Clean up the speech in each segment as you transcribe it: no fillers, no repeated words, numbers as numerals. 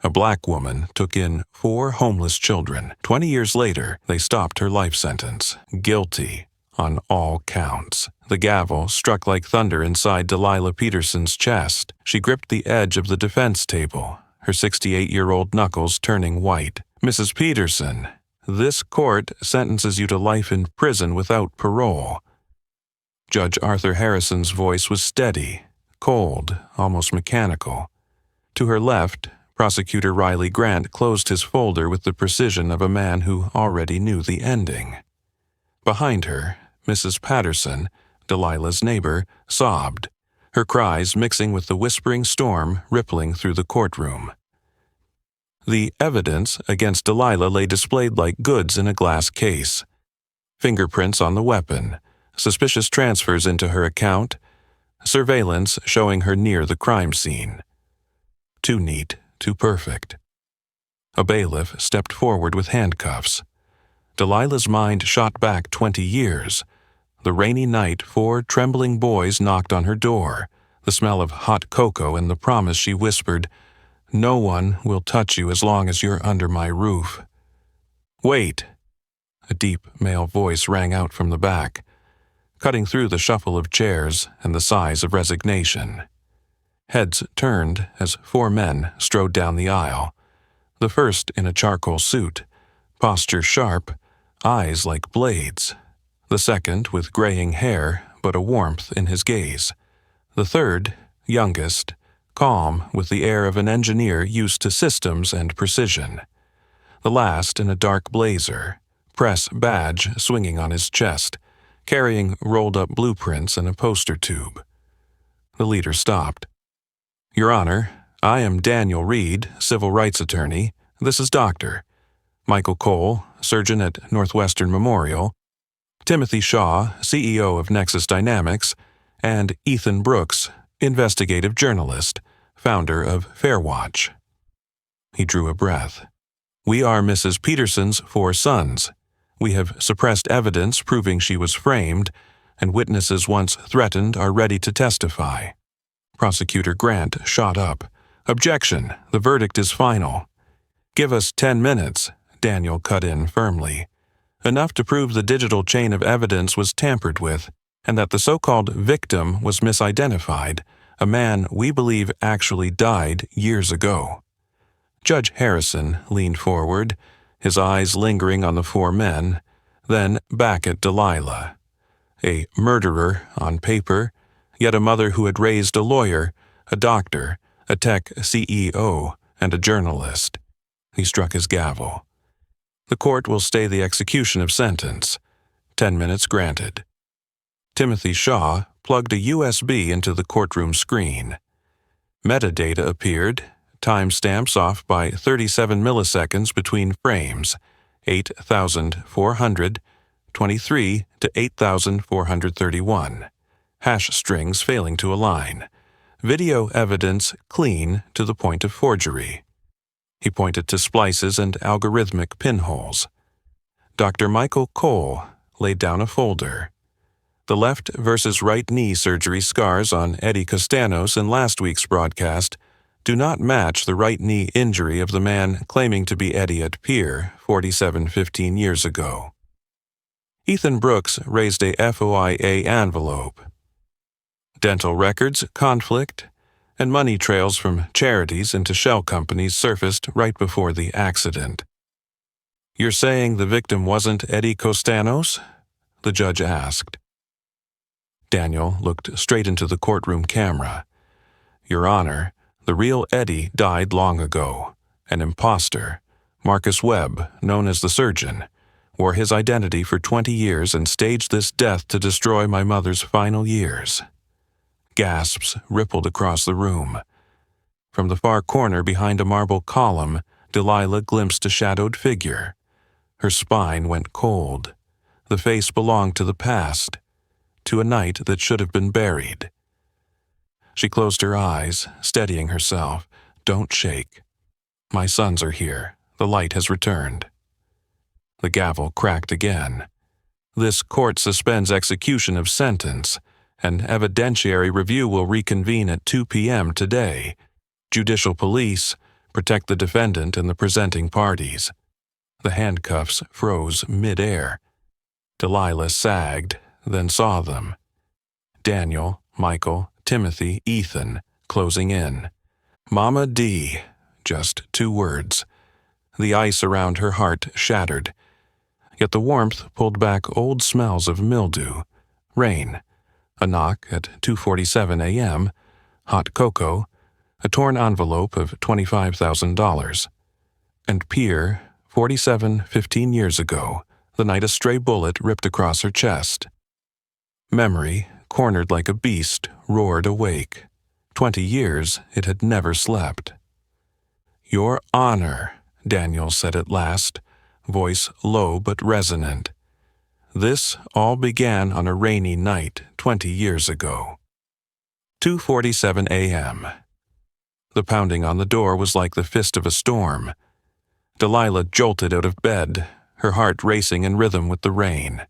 A black woman took in 4 homeless children. 20 years later, they stopped her life sentence. Guilty on all counts. The gavel struck like thunder inside Delilah Peterson's chest. She gripped the edge of the defense table, her 68-year-old knuckles turning white. Mrs. Peterson, this court sentences you to life in prison without parole. Judge Arthur Harrison's voice was steady, cold, almost mechanical. To her left, Prosecutor Riley Grant closed his folder with the precision of a man who already knew the ending. Behind her, Mrs. Patterson, Delilah's neighbor, sobbed, her cries mixing with the whispering storm rippling through the courtroom. The evidence against Delilah lay displayed like goods in a glass case. Fingerprints on the weapon, suspicious transfers into her account, surveillance showing her near the crime scene. Too neat, too perfect. A bailiff stepped forward with handcuffs. Delilah's mind shot back 20 years. The rainy night 4 trembling boys knocked on her door, the smell of hot cocoa and the promise she whispered, "No one will touch you as long as you're under my roof." "Wait!" A deep male voice rang out from the back, cutting through the shuffle of chairs and the sighs of resignation. Heads turned as 4 men strode down the aisle, the first in a charcoal suit, posture sharp, eyes like blades. The second with graying hair but a warmth in his gaze. The third, youngest, calm with the air of an engineer used to systems and precision. The last in a dark blazer, press badge swinging on his chest, carrying rolled-up blueprints and a poster tube. The leader stopped. "Your Honor, I am Daniel Reed, civil rights attorney. This is Dr. Michael Cole, surgeon at Northwestern Memorial, Timothy Shaw, CEO of Nexus Dynamics, and Ethan Brooks, investigative journalist, founder of Fairwatch." He drew a breath. "We are Mrs. Peterson's 4 sons. We have suppressed evidence proving she was framed, and witnesses once threatened are ready to testify." Prosecutor Grant shot up. "Objection! The verdict is final." "Give us 10 minutes," Daniel cut in firmly. "Enough to prove the digital chain of evidence was tampered with, and that the so-called victim was misidentified, a man we believe actually died years ago." Judge Harrison leaned forward, his eyes lingering on the 4 men, then back at Delilah. A murderer on paper, yet a mother who had raised a lawyer, a doctor, a tech CEO, and a journalist. He struck his gavel. "The court will stay the execution of sentence. 10 minutes granted." Timothy Shaw plugged a USB into the courtroom screen. Metadata appeared, timestamps off by 37 milliseconds between frames, 8,423 to 8,431. Hash strings failing to align. Video evidence clean to the point of forgery. He pointed to splices and algorithmic pinholes. Dr. Michael Cole laid down a folder. The left versus right knee surgery scars on Eddie Costanos in last week's broadcast do not match the right knee injury of the man claiming to be Eddie at Pier 15 years ago. Ethan Brooks raised a FOIA envelope. Dental records, conflict, and money trails from charities into shell companies surfaced right before the accident. "You're saying the victim wasn't Eddie Costanos?" the judge asked. Daniel looked straight into the courtroom camera. "Your Honor, the real Eddie died long ago. An imposter, Marcus Webb, known as the surgeon, wore his identity for 20 years and staged this death to destroy my mother's final years." Gasps rippled across the room. From the far corner behind a marble column, Delilah glimpsed a shadowed figure. Her spine went cold. The face belonged to the past, to a night that should have been buried. She closed her eyes, steadying herself. "Don't shake. My sons are here. The light has returned." The gavel cracked again. "This court suspends execution of sentence. An evidentiary review will reconvene at 2 p.m. today. Judicial police, protect the defendant and the presenting parties. The handcuffs froze mid-air. Delilah sagged, then saw them. Daniel, Michael, Timothy, Ethan, closing in. Mama D, just 2 words. The ice around her heart shattered. Yet the warmth pulled back old smells of mildew, rain, a knock at 2:47 a.m., hot cocoa, a torn envelope of $25,000. And Pier, 15 years ago, the night a stray bullet ripped across her chest. Memory, cornered like a beast, roared awake. 20 years it had never slept. "Your Honor," Daniel said at last, voice low but resonant. "This all began on a rainy night 20 years ago." 2:47 a.m. The pounding on the door was like the fist of a storm. Delilah jolted out of bed, her heart racing in rhythm with the rain.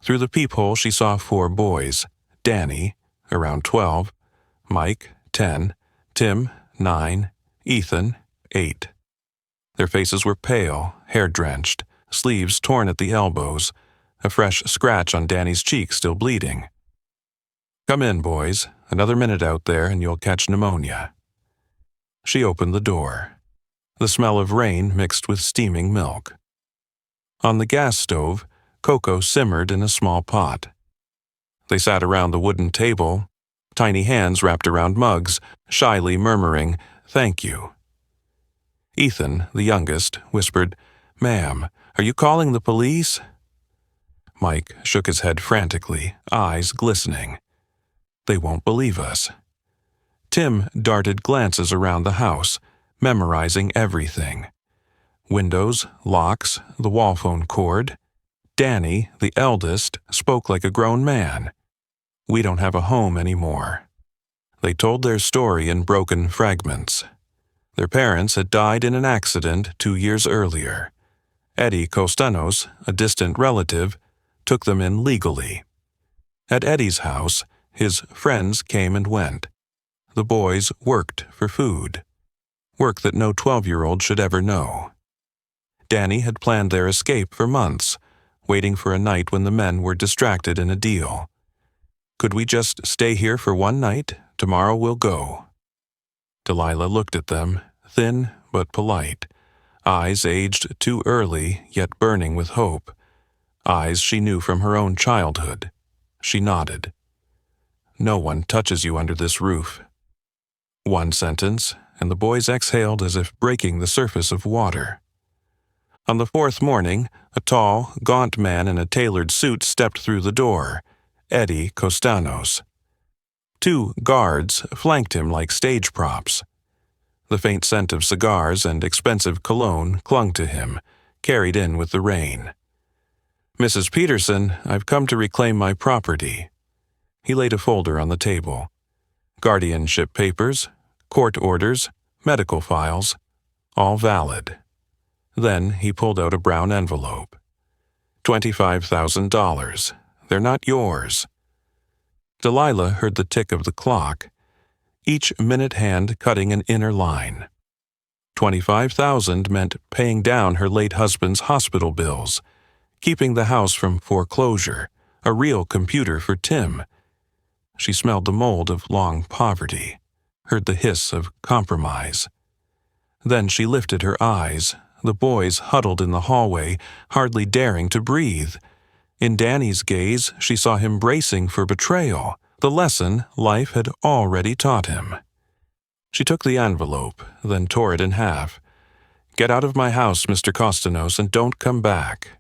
Through the peephole she saw 4 boys: Danny, around 12, Mike, 10, Tim, 9, Ethan, 8. Their faces were pale, hair-drenched, sleeves torn at the elbows, a fresh scratch on Danny's cheek still bleeding. "Come in, boys. Another minute out there and you'll catch pneumonia." She opened the door. The smell of rain mixed with steaming milk. On the gas stove, cocoa simmered in a small pot. They sat around the wooden table, tiny hands wrapped around mugs, shyly murmuring, "Thank you." Ethan, the youngest, whispered, "Ma'am, are you calling the police?" Mike shook his head frantically, eyes glistening. "They won't believe us." Tim darted glances around the house, memorizing everything. Windows, locks, the wall phone cord. Danny, the eldest, spoke like a grown man. "We don't have a home anymore." They told their story in broken fragments. Their parents had died in an accident 2 years earlier. Eddie Costanos, a distant relative, took them in legally. At Eddie's house, his friends came and went. The boys worked for food. Work that no 12-year-old should ever know. Danny had planned their escape for months, waiting for a night when the men were distracted in a deal. "Could we just stay here for one night? Tomorrow we'll go." Delilah looked at them, thin but polite, eyes aged too early yet burning with hope, eyes she knew from her own childhood. She nodded. "No one touches you under this roof." One sentence, and the boys exhaled as if breaking the surface of water. On the 4th morning, a tall, gaunt man in a tailored suit stepped through the door, Eddie Costanos. 2 guards flanked him like stage props. The faint scent of cigars and expensive cologne clung to him, carried in with the rain. "Mrs. Peterson, I've come to reclaim my property." He laid a folder on the table. Guardianship papers, court orders, medical files, all valid. Then he pulled out a brown envelope. $25,000. They're not yours. Delilah heard the tick of the clock, each minute hand cutting an inner line. 25,000 meant paying down her late husband's hospital bills, keeping the house from foreclosure, a real computer for Tim. She smelled the mold of long poverty, heard the hiss of compromise. Then she lifted her eyes, the boys huddled in the hallway, hardly daring to breathe. In Danny's gaze, she saw him bracing for betrayal, the lesson life had already taught him. She took the envelope, then tore it in half. "Get out of my house, Mr. Costanos, and don't come back."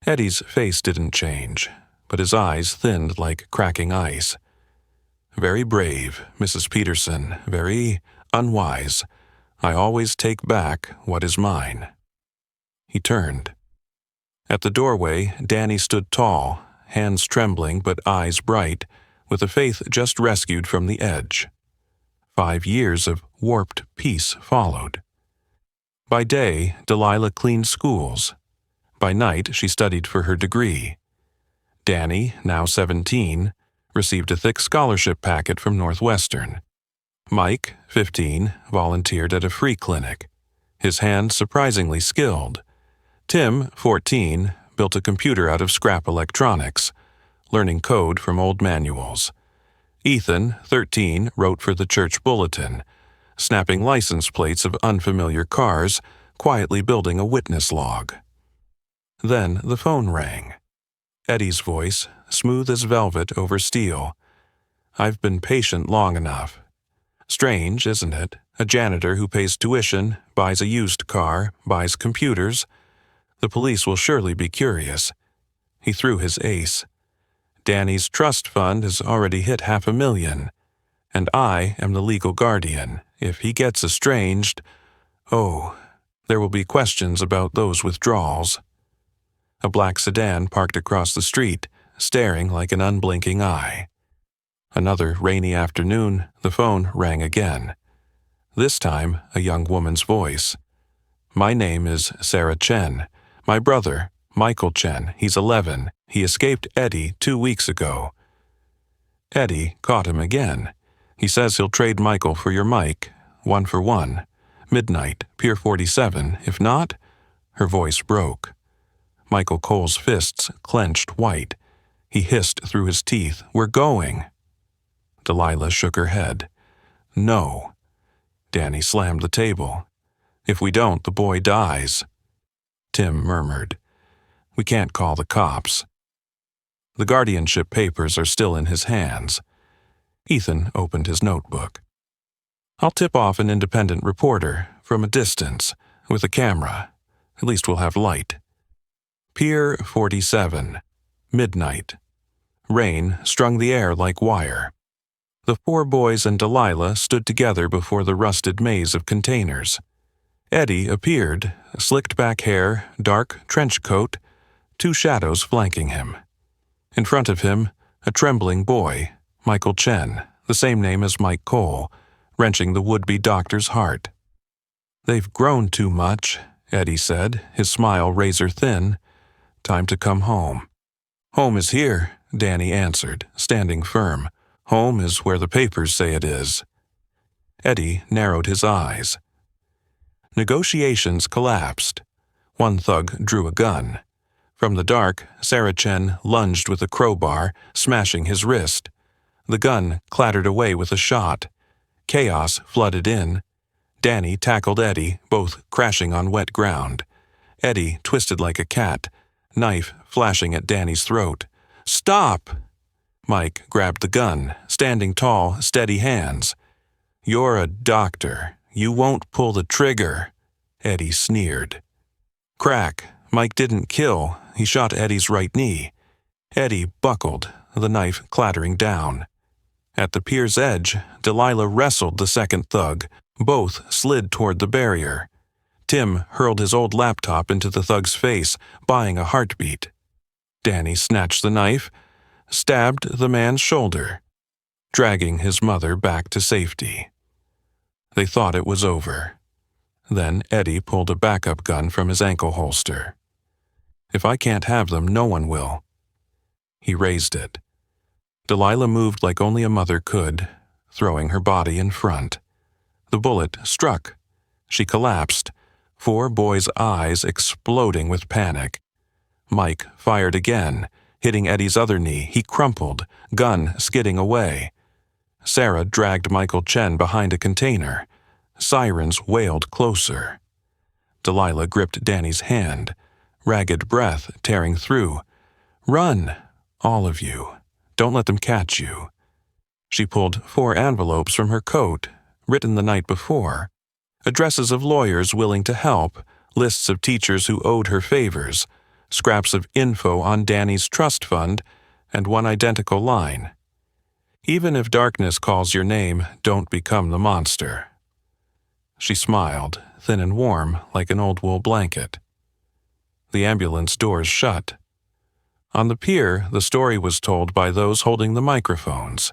Eddie's face didn't change, but his eyes thinned like cracking ice. "Very brave, Mrs. Peterson, very unwise. I always take back what is mine." He turned. At the doorway, Danny stood tall, hands trembling but eyes bright, with a faith just rescued from the edge. 5 years of warped peace followed. By day, Delilah cleaned schools. By night, she studied for her degree. Danny, now 17, received a thick scholarship packet from Northwestern. Mike, 15, volunteered at a free clinic. His hand surprisingly skilled. Tim, 14, built a computer out of scrap electronics, learning code from old manuals. Ethan, 13, wrote for the church bulletin, snapping license plates of unfamiliar cars, quietly building a witness log. Then the phone rang. Eddie's voice, smooth as velvet over steel. "I've been patient long enough. Strange, isn't it? A janitor who pays tuition, buys a used car, buys computers. The police will surely be curious." He threw his ace. "Danny's trust fund has already hit $500,000, and I am the legal guardian. If he gets estranged, oh, there will be questions about those withdrawals." A black sedan parked across the street, staring like an unblinking eye. Another rainy afternoon, the phone rang again. This time, a young woman's voice. "My name is Sarah Chen. My brother, Michael Chen, he's 11. He escaped Eddie 2 weeks ago." Eddie caught him again. "He says he'll trade Michael for your Mike, 1 for 1. Midnight, Pier 47. If not..." Her voice broke. Michael Cole's fists clenched white. He hissed through his teeth, "We're going." Delilah shook her head. "No." Danny slammed the table. "If we don't, the boy dies." Tim murmured, "We can't call the cops." The guardianship papers are still in his hands. Ethan opened his notebook. "I'll tip off an independent reporter, from a distance, with a camera. At least we'll have light." Pier 47. Midnight. Rain strung the air like wire. The 4 boys and Delilah stood together before the rusted maze of containers. Eddie appeared, slicked back hair, dark trench coat, 2 shadows flanking him. In front of him, a trembling boy, Michael Chen, the same name as Mike Cole, wrenching the would-be doctor's heart. "They've grown too much," Eddie said, his smile razor-thin. "Time to come home." "Home is here," Danny answered, standing firm. "Home is where the papers say it is." Eddie narrowed his eyes. Negotiations collapsed. One thug drew a gun. From the dark, Sarah Chen lunged with a crowbar, smashing his wrist. The gun clattered away with a shot. Chaos flooded in. Danny tackled Eddie, both crashing on wet ground. Eddie twisted like a cat, knife flashing at Danny's throat. "Stop!" Mike grabbed the gun, standing tall, steady hands. "You're a doctor. You won't pull the trigger," Eddie sneered. Crack. Mike didn't kill. He shot Eddie's right knee. Eddie buckled, the knife clattering down. At the pier's edge, Delilah wrestled the second thug. Both slid toward the barrier. Tim hurled his old laptop into the thug's face, buying a heartbeat. Danny snatched the knife, stabbed the man's shoulder, dragging his mother back to safety. They thought it was over. Then Eddie pulled a backup gun from his ankle holster. "If I can't have them, no one will." He raised it. Delilah moved like only a mother could, throwing her body in front. The bullet struck. She collapsed, 4 boys' eyes exploding with panic. Mike fired again, hitting Eddie's other knee. He crumpled, gun skidding away. Sarah dragged Michael Chen behind a container. Sirens wailed closer. Delilah gripped Danny's hand, ragged breath tearing through. "Run, all of you. Don't let them catch you." She pulled 4 envelopes from her coat, written the night before. Addresses of lawyers willing to help, lists of teachers who owed her favors, scraps of info on Danny's trust fund, and one identical line. "Even if darkness calls your name, don't become the monster." She smiled, thin and warm, like an old wool blanket. The ambulance doors shut. On the pier, the story was told by those holding the microphones.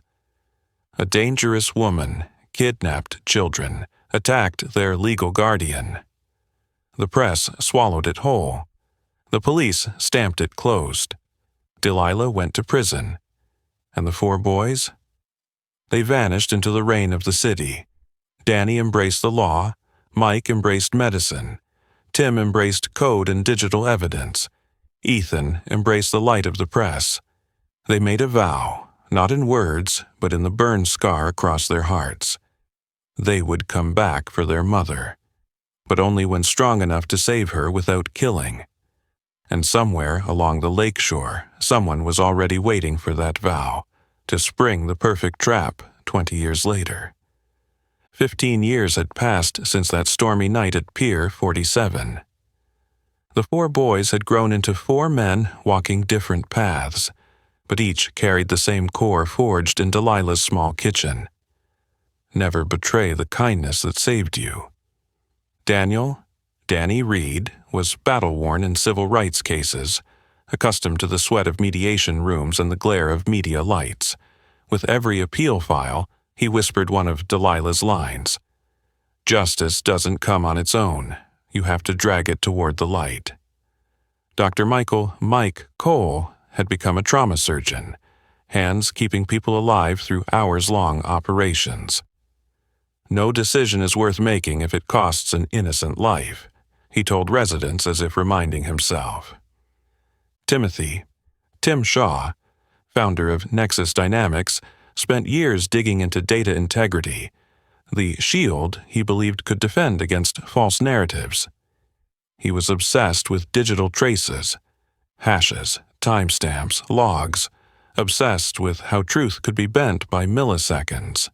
A dangerous woman kidnapped children, attacked their legal guardian. The press swallowed it whole. The police stamped it closed. Delilah went to prison. And the 4 boys? They vanished into the rain of the city. Danny embraced the law, Mike embraced medicine, Tim embraced code and digital evidence, Ethan embraced the light of the press. They made a vow, not in words, but in the burn scar across their hearts. They would come back for their mother, but only when strong enough to save her without killing. And somewhere along the lakeshore, someone was already waiting for that vow, to spring the perfect trap 20 years later. 15 years had passed since that stormy night at Pier 47. The four boys had grown into four men walking different paths, but each carried the same core forged in Delilah's small kitchen. Never betray the kindness that saved you. Danny Reed, was battle-worn in civil rights cases, accustomed to the sweat of mediation rooms and the glare of media lights. With every appeal file, he whispered one of Delilah's lines. "Justice doesn't come on its own. You have to drag it toward the light." Dr. Mike Cole had become a trauma surgeon, hands keeping people alive through hours-long operations. "No decision is worth making if it costs an innocent life," he told residents as if reminding himself. Tim Shaw, founder of Nexus Dynamics, spent years digging into data integrity, the shield he believed could defend against false narratives. He was obsessed with digital traces, hashes, timestamps, logs, obsessed with how truth could be bent by milliseconds.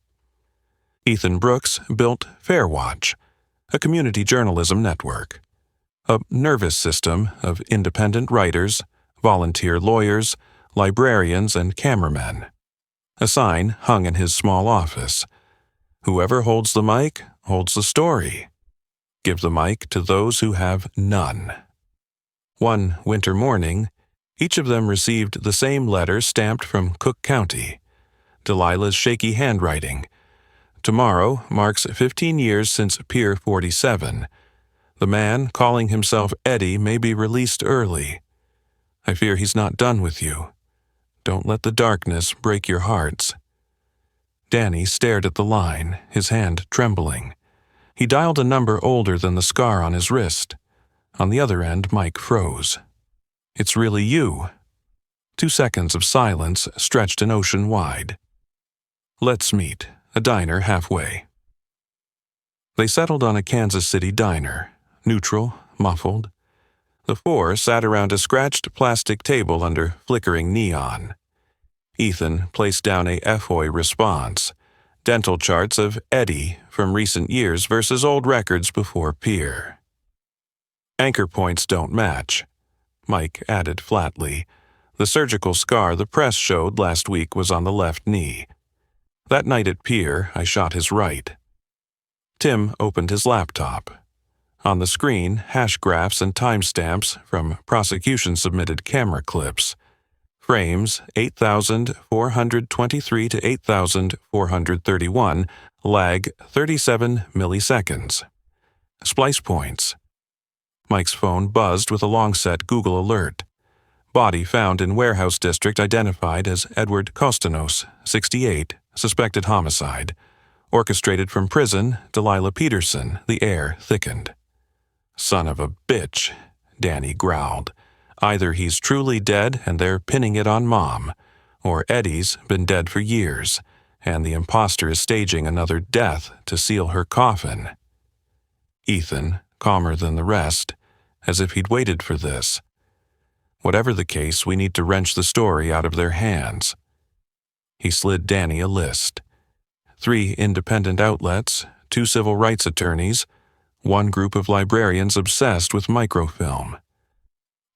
Ethan Brooks built Fairwatch, a community journalism network, a nervous system of independent writers, volunteer lawyers, librarians, and cameramen. A sign hung in his small office. "Whoever holds the mic holds the story. Give the mic to those who have none." One winter morning, each of them received the same letter stamped from Cook County. Delilah's shaky handwriting. "Tomorrow marks 15 years since Pier 47. The man calling himself Eddie may be released early. I fear he's not done with you. Don't let the darkness break your hearts." Danny stared at the line, his hand trembling. He dialed a number older than the scar on his wrist. On the other end, Mike froze. "It's really you." 2 seconds of silence stretched an ocean wide. "Let's meet, a diner halfway." They settled on a Kansas City diner, neutral, muffled. The four sat around a scratched plastic table under flickering neon. Ethan placed down a FOI response, dental charts of Eddie from recent years versus old records before Pier. "Anchor points don't match," Mike added flatly. "The surgical scar the press showed last week was on the left knee. That night at Pier, I shot his right." Tim opened his laptop. On the screen, hash graphs and timestamps from prosecution-submitted camera clips. Frames 8,423 to 8,431, lag 37 milliseconds. Splice points. Mike's phone buzzed with a long-set Google alert. Body found in warehouse district identified as Edward Costanos, 68, suspected homicide. Orchestrated from prison, Delilah Peterson, the air thickened. "Son of a bitch," Danny growled. "Either he's truly dead and they're pinning it on Mom, or Eddie's been dead for years, and the imposter is staging another death to seal her coffin." Ethan, calmer than the rest, as if he'd waited for this. "Whatever the case, we need to wrench the story out of their hands." He slid Danny a list. 3 independent outlets, 2 civil rights attorneys, 1 group of librarians obsessed with microfilm.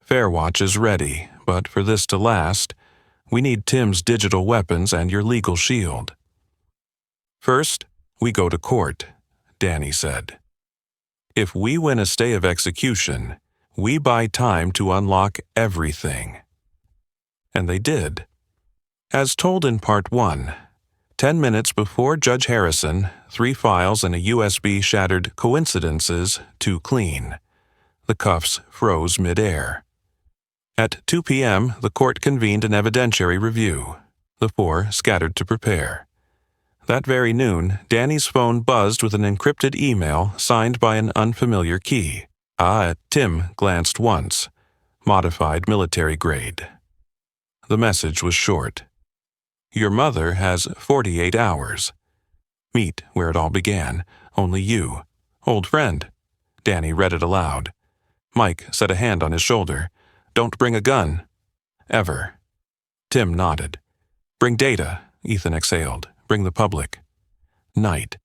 "Fairwatch is ready, but for this to last, we need Tim's digital weapons and your legal shield." "First, we go to court," Danny said. "If we win a stay of execution, we buy time to unlock everything." And they did. As told in Part 1, 10 minutes before Judge Harrison, 3 files and a USB shattered coincidences too clean. The cuffs froze mid-air. At 2 p.m., the court convened an evidentiary review. The 4 scattered to prepare. That very noon, Danny's phone buzzed with an encrypted email signed by an unfamiliar key. Tim glanced once. Modified military grade. The message was short. Your mother has 48 hours. Meet where it all began. Only you. Old friend. Danny read it aloud. Mike set a hand on his shoulder. Don't bring a gun. Ever. Tim nodded. Bring data, Ethan exhaled. Bring the public. Night.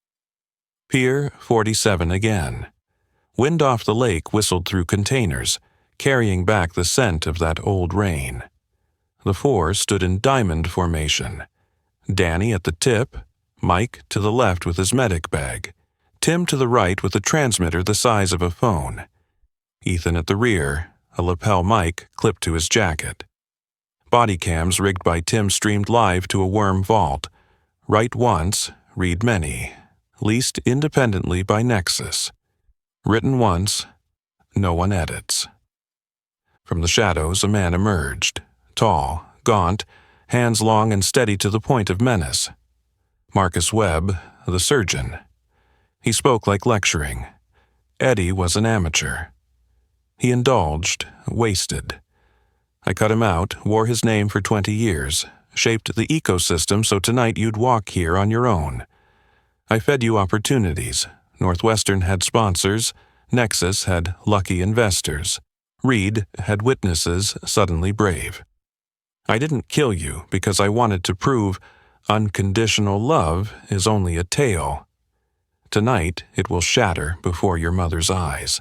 Pier 47 again. Wind off the lake whistled through containers, carrying back the scent of that old rain. The four stood in diamond formation. Danny at the tip, Mike to the left with his medic bag, Tim to the right with a transmitter the size of a phone, Ethan at the rear, a lapel mic clipped to his jacket. Body cams rigged by Tim streamed live to a worm vault. Write once, read many. Leased independently by Nexus. Written once, no one edits. From the shadows, a man emerged. Tall, gaunt, hands long and steady to the point of menace. Marcus Webb, the surgeon. He spoke like lecturing. Eddie was an amateur. He indulged, wasted. I cut him out, wore his name for 20 years, shaped the ecosystem so tonight you'd walk here on your own. I fed you opportunities. Northwestern had sponsors. Nexus had lucky investors. Reed had witnesses suddenly brave. I didn't kill you because I wanted to prove unconditional love is only a tale. Tonight it will shatter before your mother's eyes.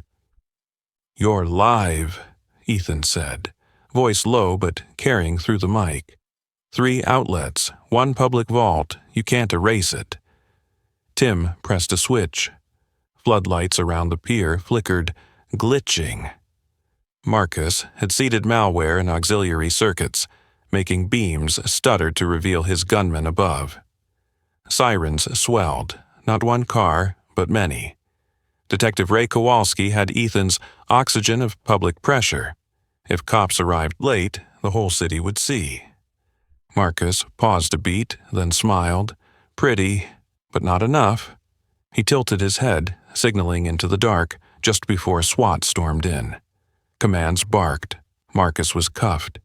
You're live, Ethan said, voice low but carrying through the mic. 3 outlets, 1 public vault, you can't erase it. Tim pressed a switch. Floodlights around the pier flickered, glitching. Marcus had seeded malware in auxiliary circuits, making beams stutter to reveal his gunmen above. Sirens swelled, not 1 car, but many. Detective Ray Kowalski had Ethan's oxygen of public pressure. If cops arrived late, the whole city would see. Marcus paused a beat, then smiled. Pretty, but not enough. He tilted his head, signaling into the dark, just before SWAT stormed in. Commands barked. Marcus was cuffed.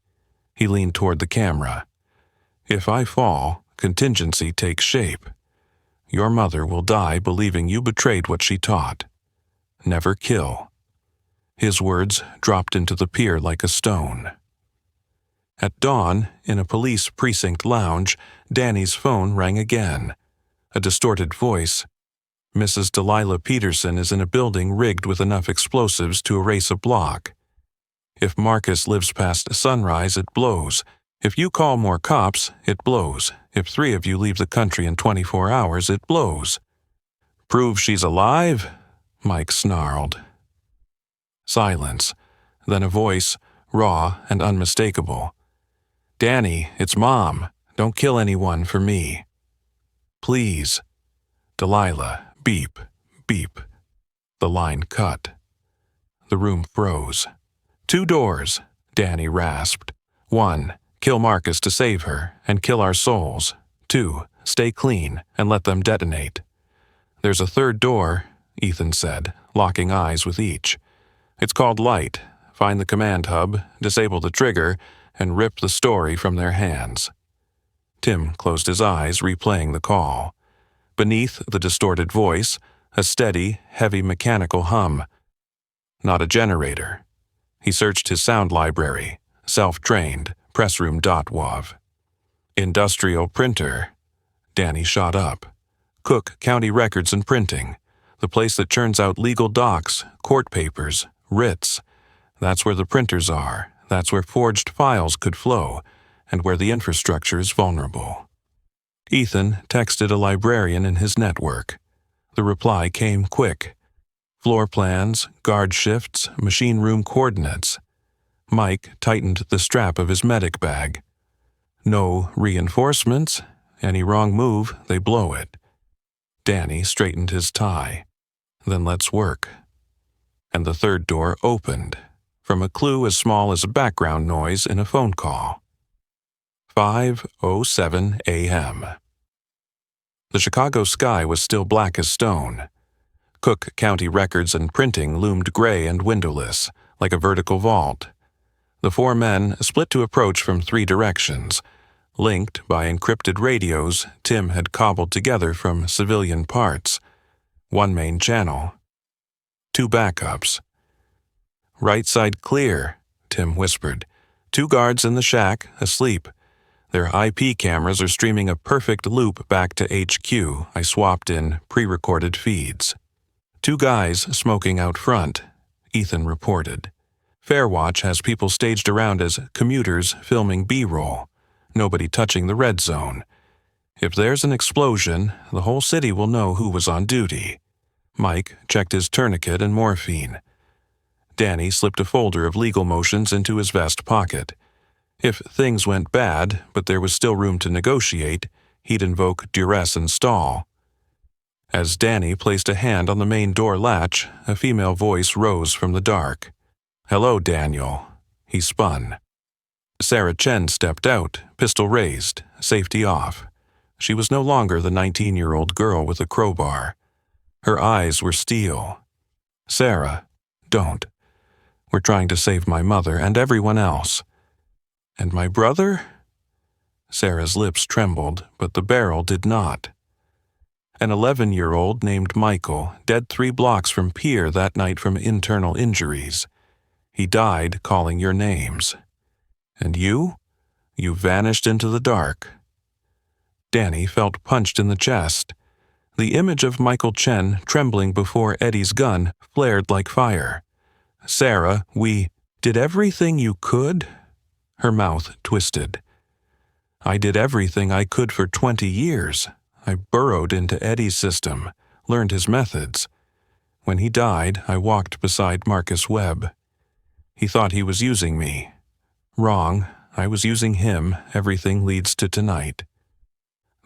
He leaned toward the camera. If I fall, contingency takes shape. Your mother will die believing you betrayed what she taught. Never kill. His words dropped into the pier like a stone. At dawn, in a police precinct lounge, Danny's phone rang again. A distorted voice. Mrs. Delilah Peterson is in a building rigged with enough explosives to erase a block. If Marcus lives past sunrise, it blows. If you call more cops, it blows. If 3 of you leave the country in 24 hours, it blows. Prove she's alive? Mike snarled. Silence. Then a voice, raw and unmistakable. Danny, it's Mom. Don't kill anyone for me. Please. Delilah, beep, beep. The line cut. The room froze. 2 doors, Danny rasped. 1, kill Marcus to save her and kill our souls. 2, stay clean and let them detonate. There's a 3rd door, Ethan said, locking eyes with each. It's called Light. Find the command hub, disable the trigger, and rip the story from their hands. Tim closed his eyes, replaying the call. Beneath the distorted voice, a steady, heavy mechanical hum. Not a generator. He searched his sound library, self-trained, pressroom.wav. Industrial printer. Danny shot up. Cook County Records and Printing, the place that churns out legal docs, court papers, writs. That's where the printers are. That's where forged files could flow, and where the infrastructure is vulnerable. Ethan texted a librarian in his network. The reply came quick. Floor plans, guard shifts, machine room coordinates. Mike tightened the strap of his medic bag. No reinforcements. Any wrong move, they blow it. Danny straightened his tie. Then let's work. And the 3rd door opened, from a clue as small as a background noise in a phone call. 5:07 a.m. The Chicago sky was still black as stone. Cook County records and printing loomed gray and windowless, like a vertical vault. The four men split to approach from three directions, linked by encrypted radios Tim had cobbled together from civilian parts. One main channel. Two backups. "Right side clear," Tim whispered. "Two guards in the shack, asleep. Their IP cameras are streaming a perfect loop back to HQ. I swapped in pre-recorded feeds." "Two guys smoking out front," Ethan reported. "Fairwatch has people staged around as commuters filming B-roll. Nobody touching the red zone. If there's an explosion, the whole city will know who was on duty." Mike checked his tourniquet and morphine. Danny slipped a folder of legal motions into his vest pocket. If things went bad, but there was still room to negotiate, he'd invoke duress and stall. As Danny placed a hand on the main door latch, a female voice rose from the dark. "Hello, Daniel." He spun. Sarah Chen stepped out, pistol raised, safety off. She was no longer the 19-year-old girl with a crowbar. Her eyes were steel. "Sarah, don't. We're trying to save my mother and everyone else." "And my brother?" Sarah's lips trembled, but the barrel did not. "An 11-year-old named Michael, dead 3 blocks from Pier that night from internal injuries. He died calling your names. And you? You vanished into the dark." Danny felt punched in the chest. The image of Michael Chen trembling before Eddie's gun flared like fire. "Sarah, we did everything you could?" Her mouth twisted. "I did everything I could for 20 years. I burrowed into Eddie's system, learned his methods. When he died, I walked beside Marcus Webb. He thought he was using me. Wrong. I was using him. Everything leads to tonight.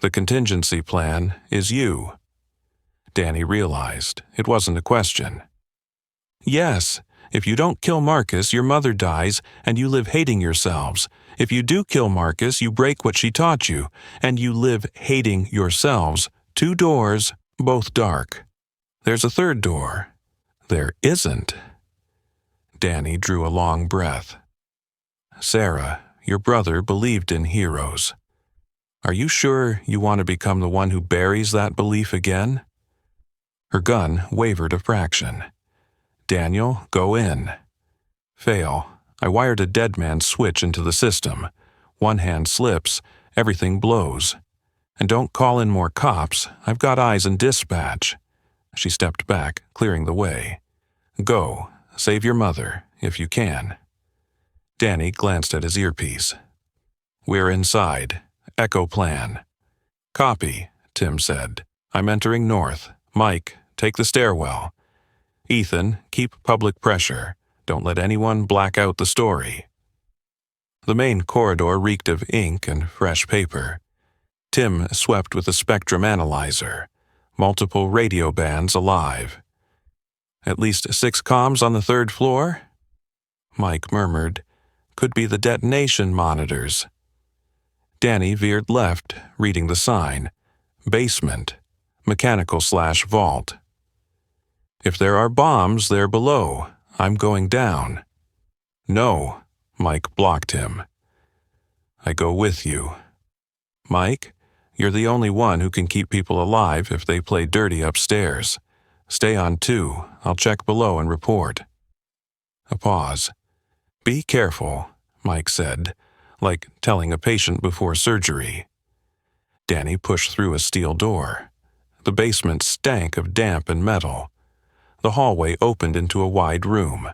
The contingency plan is you." Danny realized it wasn't a question. "Yes. If you don't kill Marcus, your mother dies, and you live hating yourselves. If you do kill Marcus, you break what she taught you, and you live hating yourselves. 2 doors, both dark. There's a third door." "There isn't." Danny drew a long breath. "Sarah, your brother believed in heroes. Are you sure you want to become the one who buries that belief again?" Her gun wavered a fraction. "Daniel, go in." "Fail. I wired a dead man's switch into the system. One hand slips, everything blows. And don't call in more cops. I've got eyes in dispatch." She stepped back, clearing the way. "Go. Save your mother, if you can." Danny glanced at his earpiece. "We're inside. Echo plan." "Copy," Tim said. "I'm entering north. Mike, take the stairwell. Ethan, keep public pressure. Don't let anyone black out the story." The main corridor reeked of ink and fresh paper. Tim swept with a spectrum analyzer. Multiple radio bands alive. "At least 6 comms on the 3rd floor?" Mike murmured. "Could be the detonation monitors." Danny veered left, reading the sign. "Basement. Mechanical/vault. If there are bombs, they're below. I'm going down." "No," Mike blocked him. "I go with you. Mike, you're the only one who can keep people alive if they play dirty upstairs. Stay on 2. I'll check below and report." A pause. "Be careful," Mike said, like telling a patient before surgery. Danny pushed through a steel door. The basement stank of damp and metal. The hallway opened into a wide room.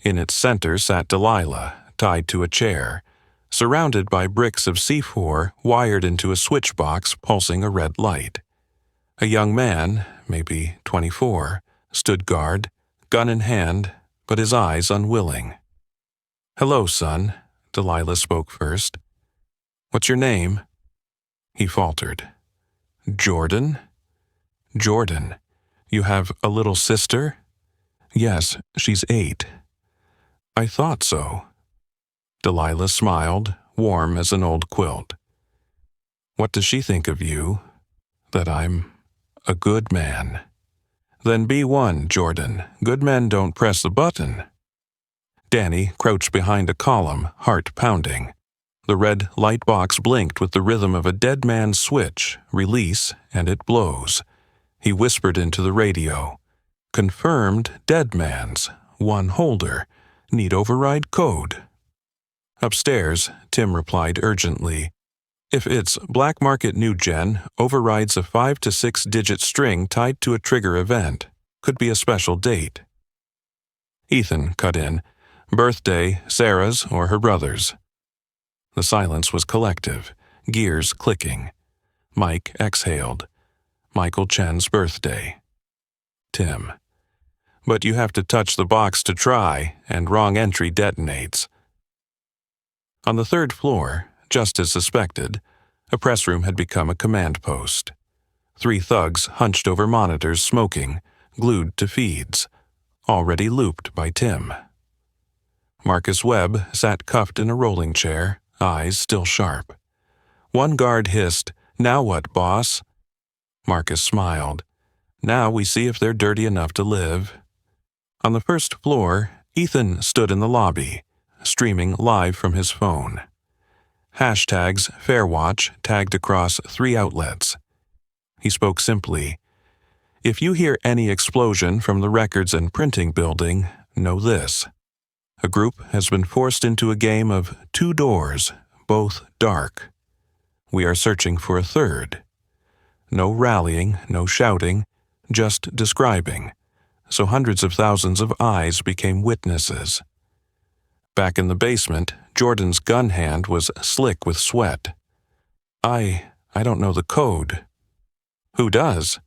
In its center sat Delilah, tied to a chair, surrounded by bricks of C4 wired into a switch box pulsing a red light. A young man, maybe 24, stood guard, gun in hand, but his eyes unwilling. "Hello, son," Delilah spoke first. "What's your name?" He faltered. "Jordan?" "Jordan. You have a little sister?" "Yes, she's 8. "I thought so." Delilah smiled, warm as an old quilt. "What does she think of you?" That I'm a good man. Then be one, Jordan. Good men don't press the button. Danny crouched behind a column, heart pounding. The red light box blinked with the rhythm of a dead man's switch, release, and it blows. He whispered into the radio. Confirmed dead man's, one holder, need override code. Upstairs, Tim replied urgently. If it's black market new gen, overrides a 5 to 6 digit string tied to a trigger event. Could be a special date. Ethan cut in. Birthday, Sarah's or her brother's. The silence was collective, gears clicking. Mike exhaled. Michael Chen's birthday. Tim. But you have to touch the box to try, and wrong entry detonates. On the third floor, just as suspected, a press room had become a command post. 3 thugs hunched over monitors smoking, glued to feeds, already looped by Tim. Marcus Webb sat cuffed in a rolling chair, eyes still sharp. One guard hissed, "Now what, boss?" Marcus smiled. "Now we see if they're dirty enough to live." On the first floor, Ethan stood in the lobby, streaming live from his phone. Hashtags Fairwatch tagged across 3 outlets. He spoke simply. If you hear any explosion from the records and printing building, know this. A group has been forced into a game of 2 doors, both dark. We are searching for a third. No rallying, no shouting, just describing. So hundreds of thousands of eyes became witnesses. Back in the basement, Jordan's gun hand was slick with sweat. I don't know the code." "Who does?"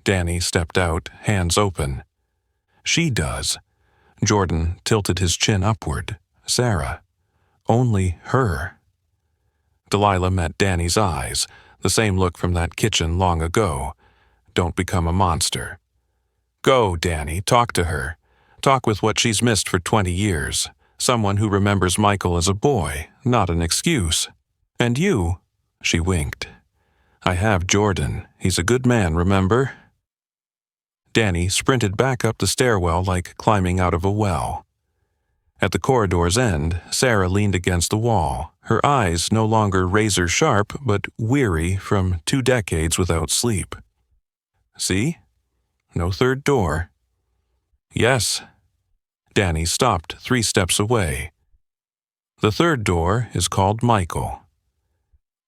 Danny stepped out, hands open. "She does." Jordan tilted his chin upward. "Sarah. Only her." Delilah met Danny's eyes, the same look from that kitchen long ago. Don't become a monster. "Go, Danny, talk to her. Talk with what she's missed for 20 years. Someone who remembers Michael as a boy, not an excuse. And you," she winked. "I have Jordan. He's a good man, remember?" Danny sprinted back up the stairwell like climbing out of a well. At the corridor's end, Sarah leaned against the wall, her eyes no longer razor-sharp but weary from 2 decades without sleep. "See? No third door." "Yes." Danny stopped 3 steps away. "The third door is called Michael."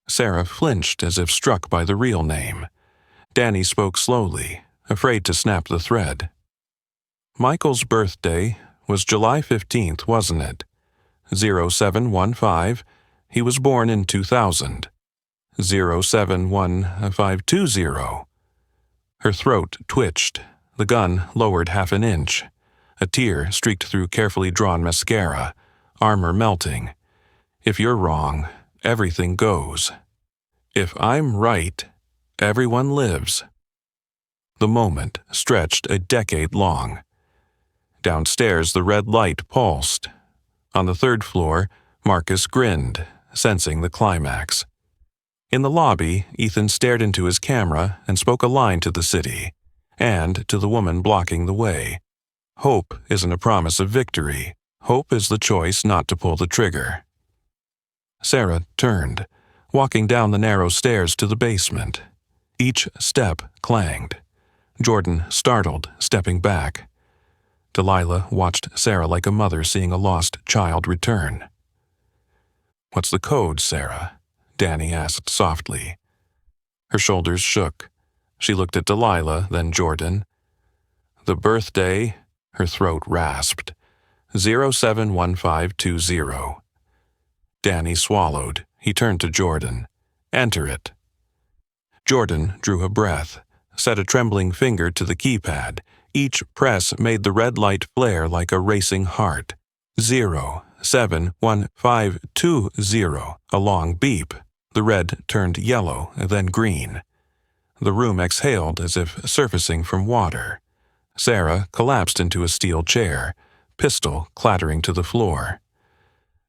Sarah flinched as if struck by the real name. Danny spoke slowly, afraid to snap the thread. "Michael's birthday was July 15th, wasn't it? 0715. He was born in 2000. 071520. Her throat twitched. The gun lowered half an inch. A tear streaked through carefully drawn mascara, armor melting. If you're wrong, everything goes. If I'm right, everyone lives. The moment stretched a decade long. Downstairs, the red light pulsed. On the third floor, Marcus grinned, sensing the climax. In the lobby, Ethan stared into his camera and spoke a line to the city, and to the woman blocking the way. Hope isn't a promise of victory. Hope is the choice not to pull the trigger. Sarah turned, walking down the narrow stairs to the basement. Each step clanged. Jordan startled, stepping back. Delilah watched Sarah like a mother seeing a lost child return. "What's the code, Sarah?" Danny asked softly. Her shoulders shook. She looked at Delilah, then Jordan. "The birthday," her throat rasped. 071520. Danny swallowed. He turned to Jordan. "Enter it." Jordan drew a breath, set a trembling finger to the keypad. Each press made the red light flare like a racing heart. 071520. A long beep. The red turned yellow, then green. The room exhaled as if surfacing from water. Sarah collapsed into a steel chair, pistol clattering to the floor.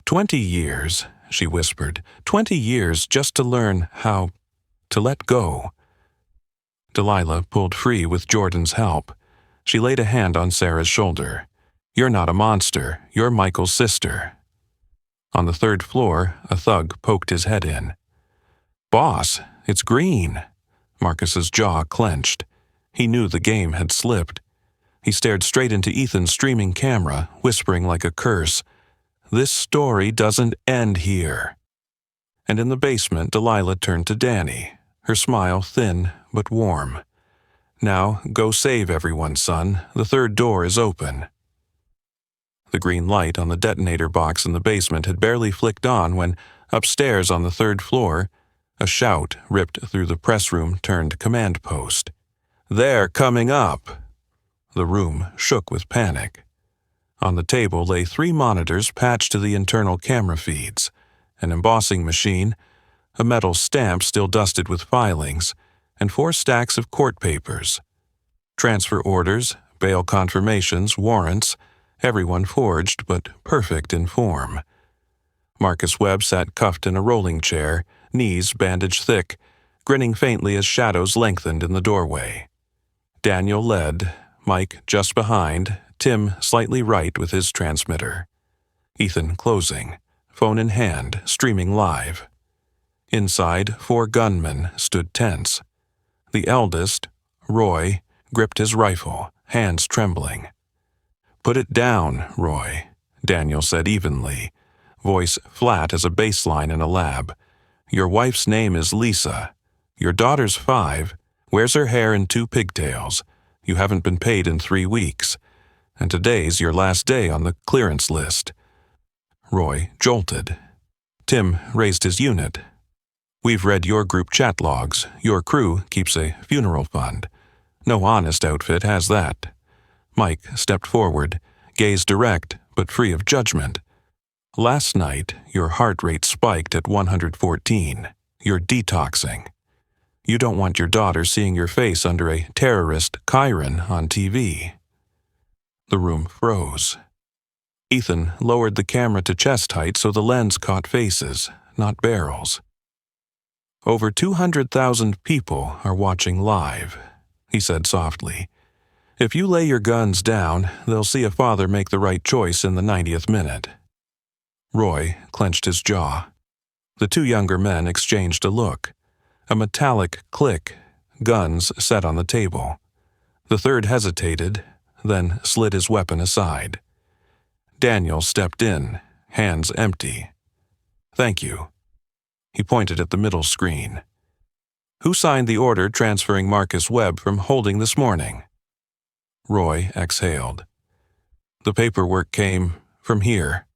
20 years, she whispered. 20 years just to learn how to let go. Delilah pulled free with Jordan's help. She laid a hand on Sarah's shoulder. "You're not a monster. You're Michael's sister." On the third floor, a thug poked his head in. "Boss, it's Green." Marcus's jaw clenched. He knew the game had slipped. He stared straight into Ethan's streaming camera, whispering like a curse, "This story doesn't end here." And in the basement, Delilah turned to Danny, her smile thin but warm. "Now, go save everyone, son. The third door is open." The green light on the detonator box in the basement had barely flicked on when, upstairs on the third floor, a shout ripped through the press room turned command post. "They're coming up!" The room shook with panic. On the table lay 3 monitors patched to the internal camera feeds, an embossing machine, a metal stamp still dusted with filings, and 4 stacks of court papers. Transfer orders, bail confirmations, warrants, everyone forged but perfect in form. Marcus Webb sat cuffed in a rolling chair, knees bandaged thick, grinning faintly as shadows lengthened in the doorway. Daniel led, Mike just behind, Tim slightly right with his transmitter. Ethan closing, phone in hand, streaming live. Inside, 4 gunmen stood tense. The eldest, Roy, gripped his rifle, hands trembling. "Put it down, Roy," Daniel said evenly, voice flat as a baseline in a lab. "Your wife's name is Lisa. Your daughter's 5, wears her hair in 2 pigtails. You haven't been paid in 3 weeks. And today's your last day on the clearance list." Roy jolted. Tim raised his unit. "We've read your group chat logs. Your crew keeps a funeral fund. No honest outfit has that." Mike stepped forward, gaze direct but free of judgment. "Last night, your heart rate spiked at 114. You're detoxing. You don't want your daughter seeing your face under a terrorist Chiron on TV." The room froze. Ethan lowered the camera to chest height so the lens caught faces, not barrels. "Over 200,000 people are watching live," he said softly. "If you lay your guns down, they'll see a father make the right choice in the 90th minute." Roy clenched his jaw. The 2 younger men exchanged a look. A metallic click, guns set on the table. The third hesitated, then slid his weapon aside. Daniel stepped in, hands empty. "Thank you." He pointed at the middle screen. "Who signed the order transferring Marcus Webb from Holding this morning?" Roy exhaled. "The paperwork came from here."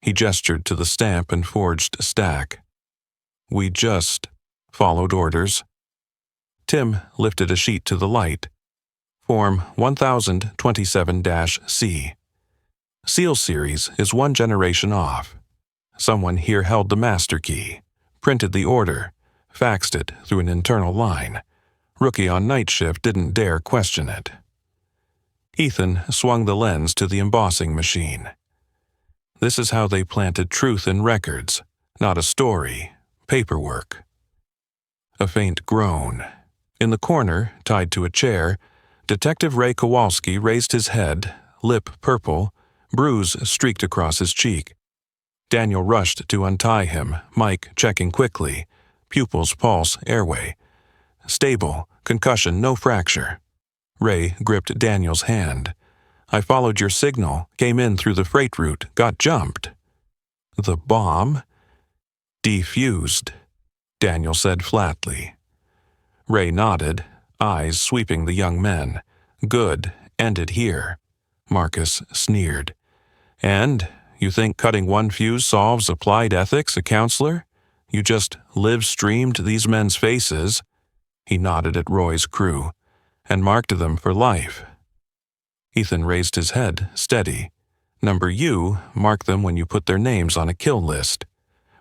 He gestured to the stamp and forged stack. "We just followed orders." Tim lifted a sheet to the light. Form 1027-C. Seal Series is 1 generation off. Someone here held the master key, printed the order, faxed it through an internal line. Rookie on night shift didn't dare question it. Ethan swung the lens to the embossing machine. This is how they planted truth in records, not a story, paperwork. A faint groan. In the corner, tied to a chair, Detective Ray Kowalski raised his head, lip purple, bruise streaked across his cheek. Daniel rushed to untie him, Mike checking quickly, pupils, pulse, airway. Stable, concussion, no fracture. Ray gripped Daniel's hand. "I followed your signal, came in through the freight route, got jumped." "The bomb?" "Defused," Daniel said flatly. Ray nodded, eyes sweeping the young men. "Good, end it here." Marcus sneered. "And you think cutting 1 fuse solves applied ethics, a counselor? You just live-streamed these men's faces," he nodded at Roy's crew, "and marked them for life." Ethan raised his head, steady. "Number you, mark them when you put their names on a kill list.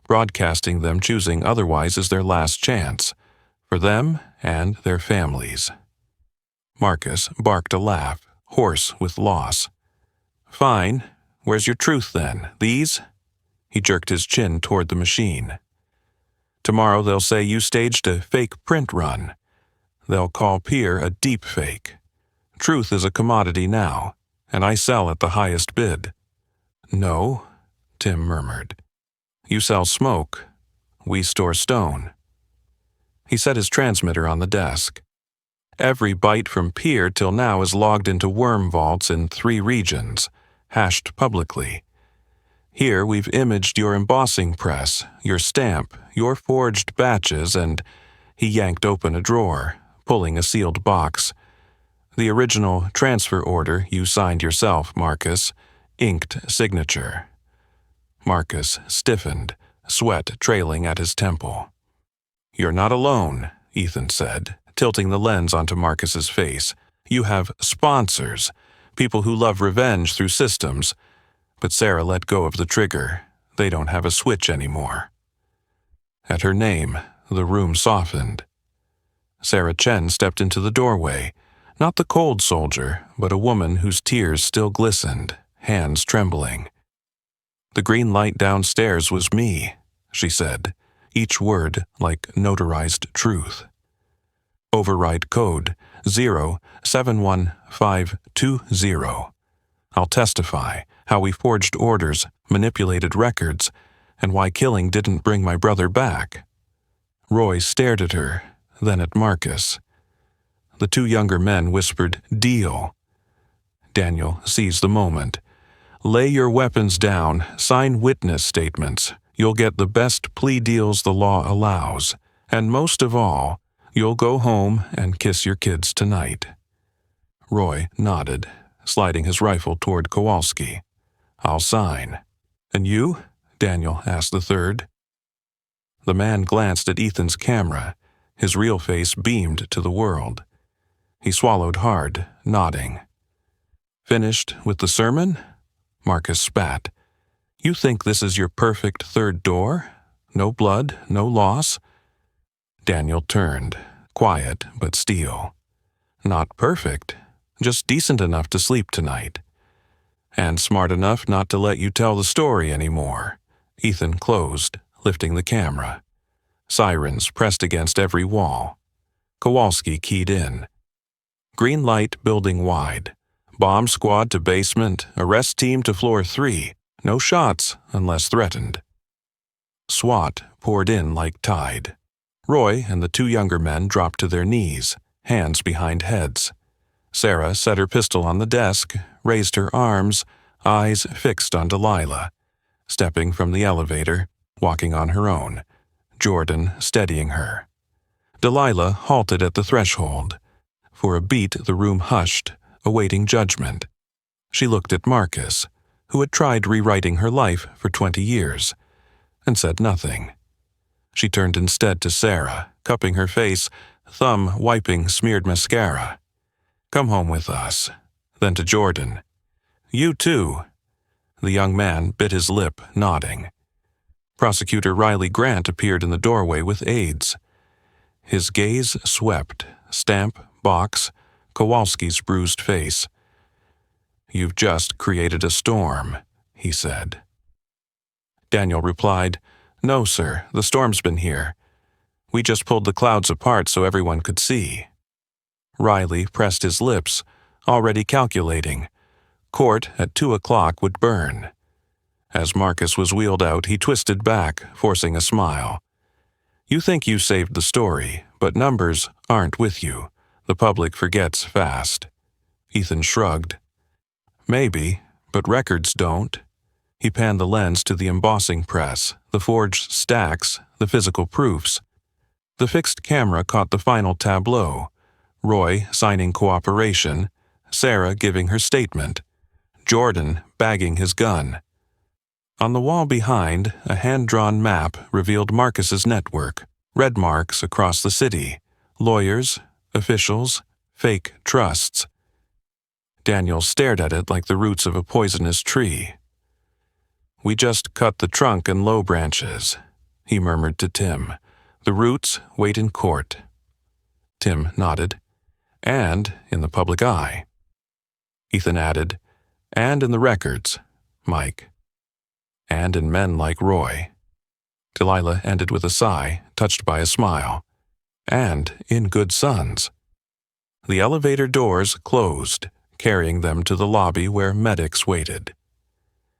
Broadcasting them choosing otherwise is their last chance, for them and their families." Marcus barked a laugh, hoarse with loss. "Fine. Where's your truth then? These?" He jerked his chin toward the machine. "Tomorrow they'll say you staged a fake print run. They'll call Pier a deep fake. Truth is a commodity now, and I sell at the highest bid." "No," Tim murmured. "You sell smoke. We store stone." He set his transmitter on the desk. "Every byte from Pier till now is logged into worm vaults in 3 regions, hashed publicly. Here we've imaged your embossing press, your stamp, your forged batches, and—" He yanked open a drawer, pulling a sealed box. "The original transfer order you signed yourself, Marcus. Inked signature." Marcus stiffened, sweat trailing at his temple. "You're not alone," Ethan said, tilting the lens onto Marcus's face. "You have sponsors, people who love revenge through systems. But Sarah let go of the trigger. They don't have a switch anymore." At her name, the room softened. Sarah Chen stepped into the doorway, not the cold soldier, but a woman whose tears still glistened, hands trembling. "The green light downstairs was me," she said, each word like notarized truth. "Override code 071520. I'll testify how we forged orders, manipulated records, and why killing didn't bring my brother back." Roy stared at her, then at Marcus. The 2 younger men whispered, "Deal." Daniel seized the moment. "Lay your weapons down, sign witness statements. You'll get the best plea deals the law allows. And most of all, you'll go home and kiss your kids tonight." Roy nodded, sliding his rifle toward Kowalski. "I'll sign." "And you?" Daniel asked the third. The man glanced at Ethan's camera. His real face beamed to the world. He swallowed hard, nodding. "Finished with the sermon?" Marcus spat. "You think this is your perfect third door? No blood, no loss?" Daniel turned, quiet but steel. "Not perfect, just decent enough to sleep tonight. And smart enough not to let you tell the story anymore." Ethan closed, lifting the camera. Sirens pressed against every wall. Kowalski keyed in. "Green light building wide. Bomb squad to basement, arrest team to floor 3. No shots unless threatened." SWAT poured in like tide. Roy and the 2 younger men dropped to their knees, hands behind heads. Sarah set her pistol on the desk, raised her arms, eyes fixed on Delilah. Stepping from the elevator, walking on her own, Jordan steadying her. Delilah halted at the threshold. For a beat the room hushed, awaiting judgment. She looked at Marcus, who had tried rewriting her life for 20 years, and said nothing. She turned instead to Sarah, cupping her face, thumb wiping smeared mascara. "Come home with us." Then to Jordan. "You too." The young man bit his lip, nodding. Prosecutor Riley Grant appeared in the doorway with aides. His gaze swept, stamp, box, Kowalski's bruised face. "You've just created a storm," he said. Daniel replied, "No, sir, the storm's been here. We just pulled the clouds apart so everyone could see." Riley pressed his lips, already calculating. Court at 2 o'clock would burn. As Marcus was wheeled out, he twisted back, forcing a smile. "You think you saved the story, but numbers aren't with you. The public forgets fast." Ethan shrugged. "Maybe, but records don't." He panned the lens to the embossing press, the forged stacks, the physical proofs. The fixed camera caught the final tableau. Roy signing cooperation, Sarah giving her statement, Jordan bagging his gun. On the wall behind, a hand-drawn map revealed Marcus's network, red marks across the city, lawyers, officials, fake trusts. Daniel stared at it like the roots of a poisonous tree. "We just cut the trunk and low branches," he murmured to Tim. "The roots wait in court." Tim nodded. "And in the public eye." Ethan added, "And in the records, Mike. And in men like Roy." Delilah ended with a sigh, touched by a smile. "And in good sons." The elevator doors closed, carrying them to the lobby where medics waited.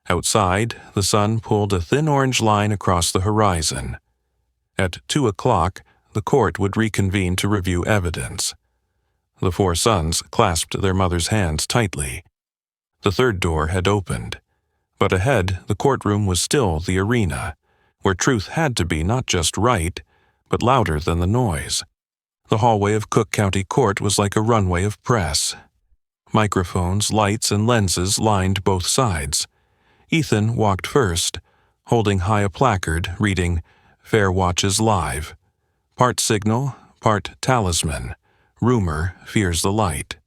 Outside, the sun pulled a thin orange line across the horizon. At 2 o'clock, the court would reconvene to review evidence. The four sons clasped their mother's hands tightly. The third door had opened, but ahead the courtroom was still the arena, where truth had to be not just right, but louder than the noise. The hallway of Cook County Court was like a runway of press. Microphones, lights, and lenses lined both sides. Ethan walked first, holding high a placard reading, "Fair Watches Live." Part signal, part talisman. Rumor fears the light.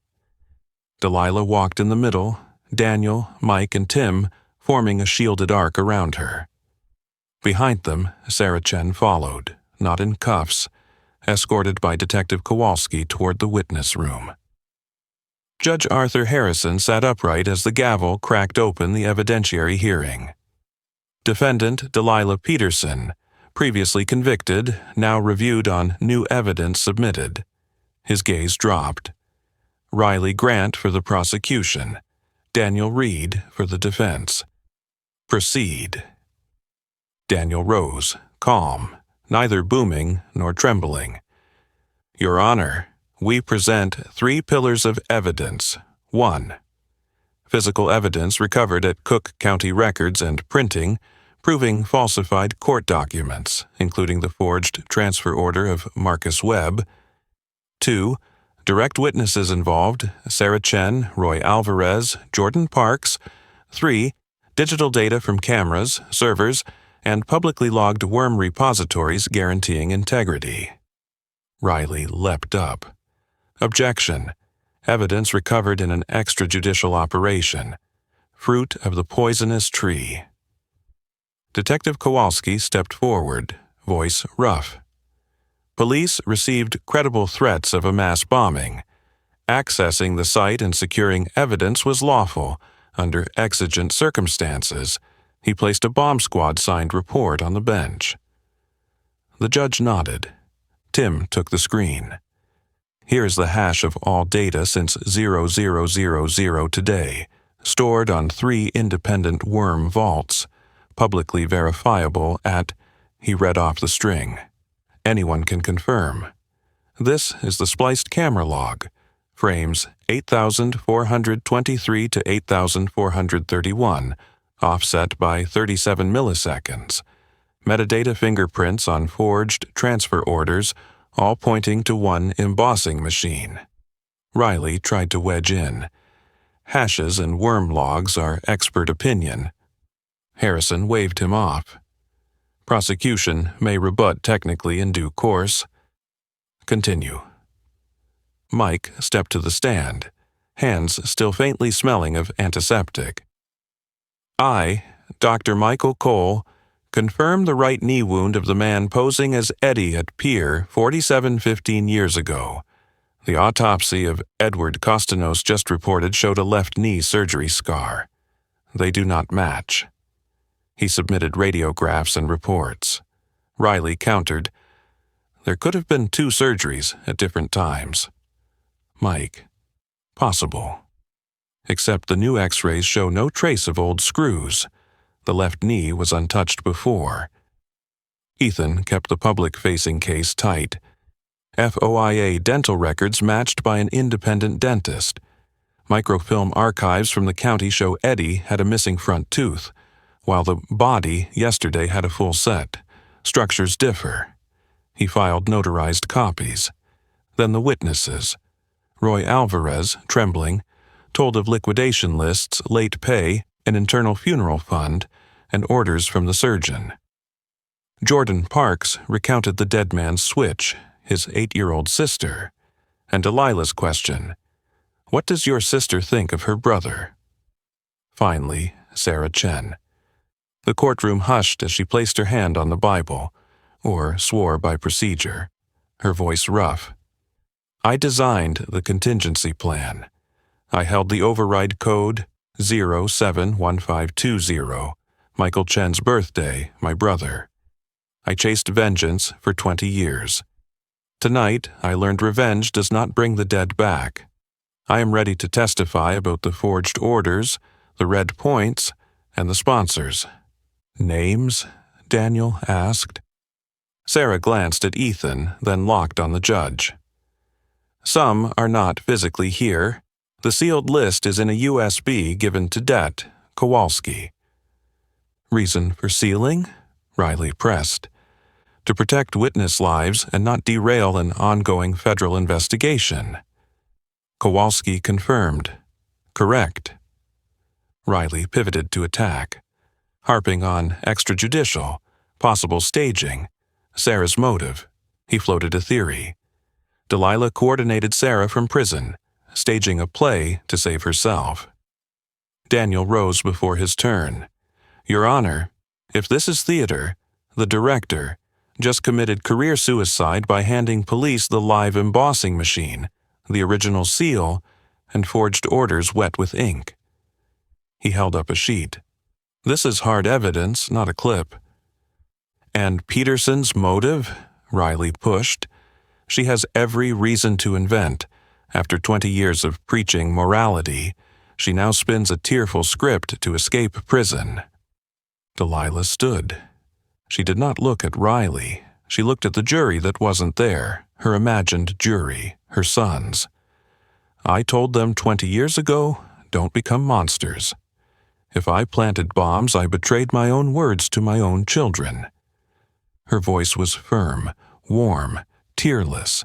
Delilah walked in the middle, Daniel, Mike, and Tim forming a shielded arc around her. Behind them, Sarah Chen followed, not in cuffs, escorted by Detective Kowalski toward the witness room. Judge Arthur Harrison sat upright as the gavel cracked open the evidentiary hearing. Defendant Delilah Peterson, previously convicted, now reviewed on new evidence submitted. His gaze dropped. Riley Grant for the prosecution. Daniel Reed for the defense. Proceed. Daniel rose, calm, neither booming nor trembling. Your Honor, we present 3 pillars of evidence. 1. Physical evidence recovered at Cook County Records and Printing, proving falsified court documents, including the forged transfer order of Marcus Webb. 2. Direct witnesses involved, Sarah Chen, Roy Alvarez, Jordan Parks. 3. Digital data from cameras, servers, and publicly logged worm repositories guaranteeing integrity. Riley leapt up. Objection. Evidence recovered in an extrajudicial operation. Fruit of the poisonous tree. Detective Kowalski stepped forward, voice rough. Police received credible threats of a mass bombing. Accessing the site and securing evidence was lawful, under exigent circumstances. He placed a bomb squad signed report on the bench. The judge nodded. Tim took the screen. Here is the hash of all data since 0000 today, stored on 3 independent worm vaults, publicly verifiable at, he read off the string. Anyone can confirm. This is the spliced camera log, frames 8,423 to 8,431, offset by 37 milliseconds. Metadata fingerprints on forged transfer orders, all pointing to one embossing machine. Riley tried to wedge in. Hashes and worm logs are expert opinion. Harrison waved him off. Prosecution may rebut technically in due course. Continue. Mike stepped to the stand, hands still faintly smelling of antiseptic. I, Dr. Michael Cole, confirm the right knee wound of the man posing as Eddie at Pier 4715 years ago. The autopsy of Edward Costanos just reported showed a left knee surgery scar. They do not match. He submitted radiographs and reports. Riley countered, there could have been 2 surgeries at different times. Mike, possible. Except the new x-rays show no trace of old screws. The left knee was untouched before. Ethan kept the public-facing case tight. FOIA dental records matched by an independent dentist. Microfilm archives from the county show Eddie had a missing front tooth, while the body yesterday had a full set. Structures differ. He filed notarized copies. Then the witnesses. Roy Alvarez, trembling, told of liquidation lists, late pay, an internal funeral fund, and orders from the surgeon. Jordan Parks recounted the dead man's switch, his 8-year-old sister, and Delilah's question, what does your sister think of her brother? Finally, Sarah Chen. The courtroom hushed as she placed her hand on the Bible, or swore by procedure, her voice rough. I designed the contingency plan. I held the override code 071520, Michael Chen's birthday, my brother. I chased vengeance for 20 years. Tonight, I learned revenge does not bring the dead back. I am ready to testify about the forged orders, the red points, and the sponsors. Names? Daniel asked. Sarah glanced at Ethan, then locked on the judge. Some are not physically here. The sealed list is in a USB given to Det, Kowalski. Reason for sealing? Riley pressed. To protect witness lives and not derail an ongoing federal investigation. Kowalski confirmed. Correct. Riley pivoted to attack, harping on extrajudicial, possible staging, Sarah's motive. He floated a theory. Delilah coordinated Sarah from prison, staging a play to save herself. Daniel rose before his turn. Your Honor, if this is theater, the director just committed career suicide by handing police the live embossing machine, the original seal, and forged orders wet with ink. He held up a sheet. This is hard evidence, not a clip. And Peterson's motive? Riley pushed. She has every reason to invent. After 20 years of preaching morality, she now spins a tearful script to escape prison. Delilah stood. She did not look at Riley. She looked at the jury that wasn't there, her imagined jury, her sons. I told them 20 years ago, don't become monsters. If I planted bombs, I betrayed my own words to my own children. Her voice was firm, warm, tearless.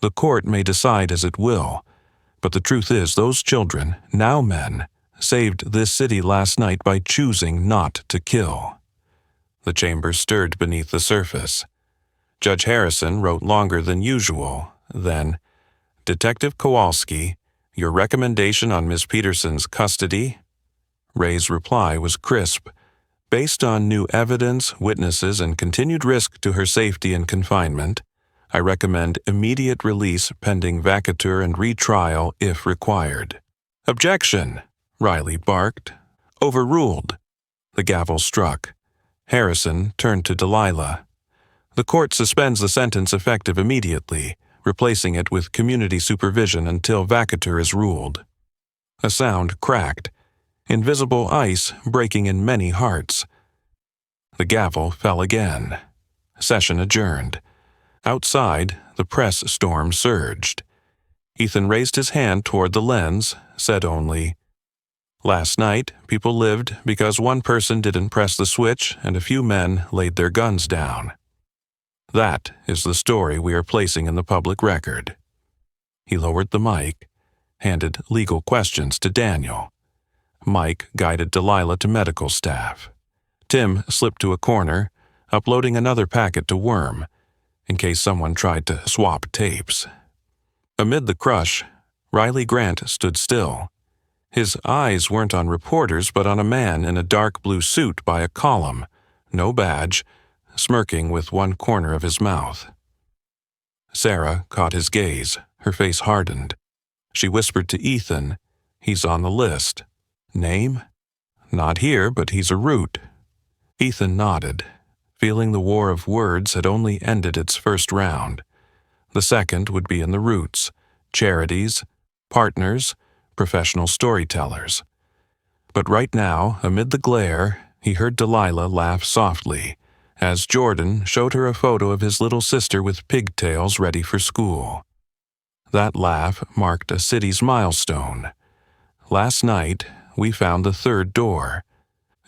The court may decide as it will, but the truth is those children, now men, saved this city last night by choosing not to kill. The chamber stirred beneath the surface. Judge Harrison wrote longer than usual. Then, Detective Kowalski, your recommendation on Miss Peterson's custody? Ray's reply was crisp. Based on new evidence, witnesses, and continued risk to her safety and confinement, I recommend immediate release pending vacatur and retrial if required. Objection! Riley barked. Overruled. The gavel struck. Harrison turned to Delilah. The court suspends the sentence effective immediately, replacing it with community supervision until vacatur is ruled. A sound cracked, invisible ice breaking in many hearts. The gavel fell again. Session adjourned. Outside, the press storm surged. Ethan raised his hand toward the lens, said only, Last night, people lived because one person didn't press the switch and a few men laid their guns down. That is the story we are placing in the public record. He lowered the mic, handed legal questions to Daniel. Mike guided Delilah to medical staff. Tim slipped to a corner, uploading another packet to Worm, in case someone tried to swap tapes. Amid the crush, Riley Grant stood still. His eyes weren't on reporters but on a man in a dark blue suit by a column, no badge, smirking with one corner of his mouth. Sarah caught his gaze, her face hardened. She whispered to Ethan, He's on the list. Name? Not here, but he's a root. Ethan nodded, feeling the war of words had only ended its first round. The second would be in the roots, charities, partners, professional storytellers. But right now, amid the glare, he heard Delilah laugh softly as Jordan showed her a photo of his little sister with pigtails ready for school. That laugh marked a city's milestone. Last night, we found the third door,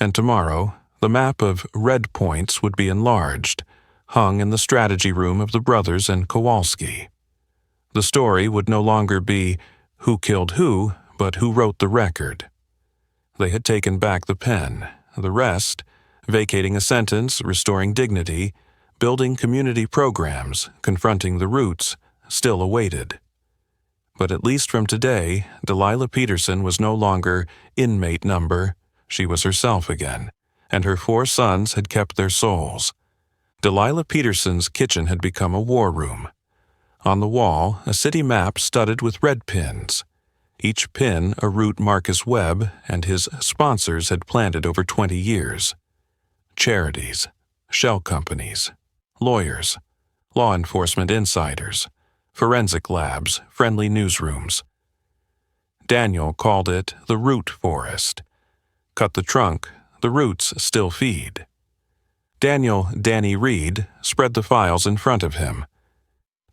and tomorrow, the map of red points would be enlarged, hung in the strategy room of the brothers and Kowalski. The story would no longer be who killed who, but who wrote the record. They had taken back the pen. The rest, vacating a sentence, restoring dignity, building community programs, confronting the roots, still awaited. But at least from today, Delilah Peterson was no longer inmate number. She was herself again, and her 4 sons had kept their souls. Delilah Peterson's kitchen had become a war room. On the wall, a city map studded with red pins. Each pin a route Marcus Webb and his sponsors had planted over 20 years. Charities, shell companies, lawyers, law enforcement insiders, forensic labs, friendly newsrooms. Daniel called it the root forest. Cut the trunk, the roots still feed. Daniel Danny Reed spread the files in front of him.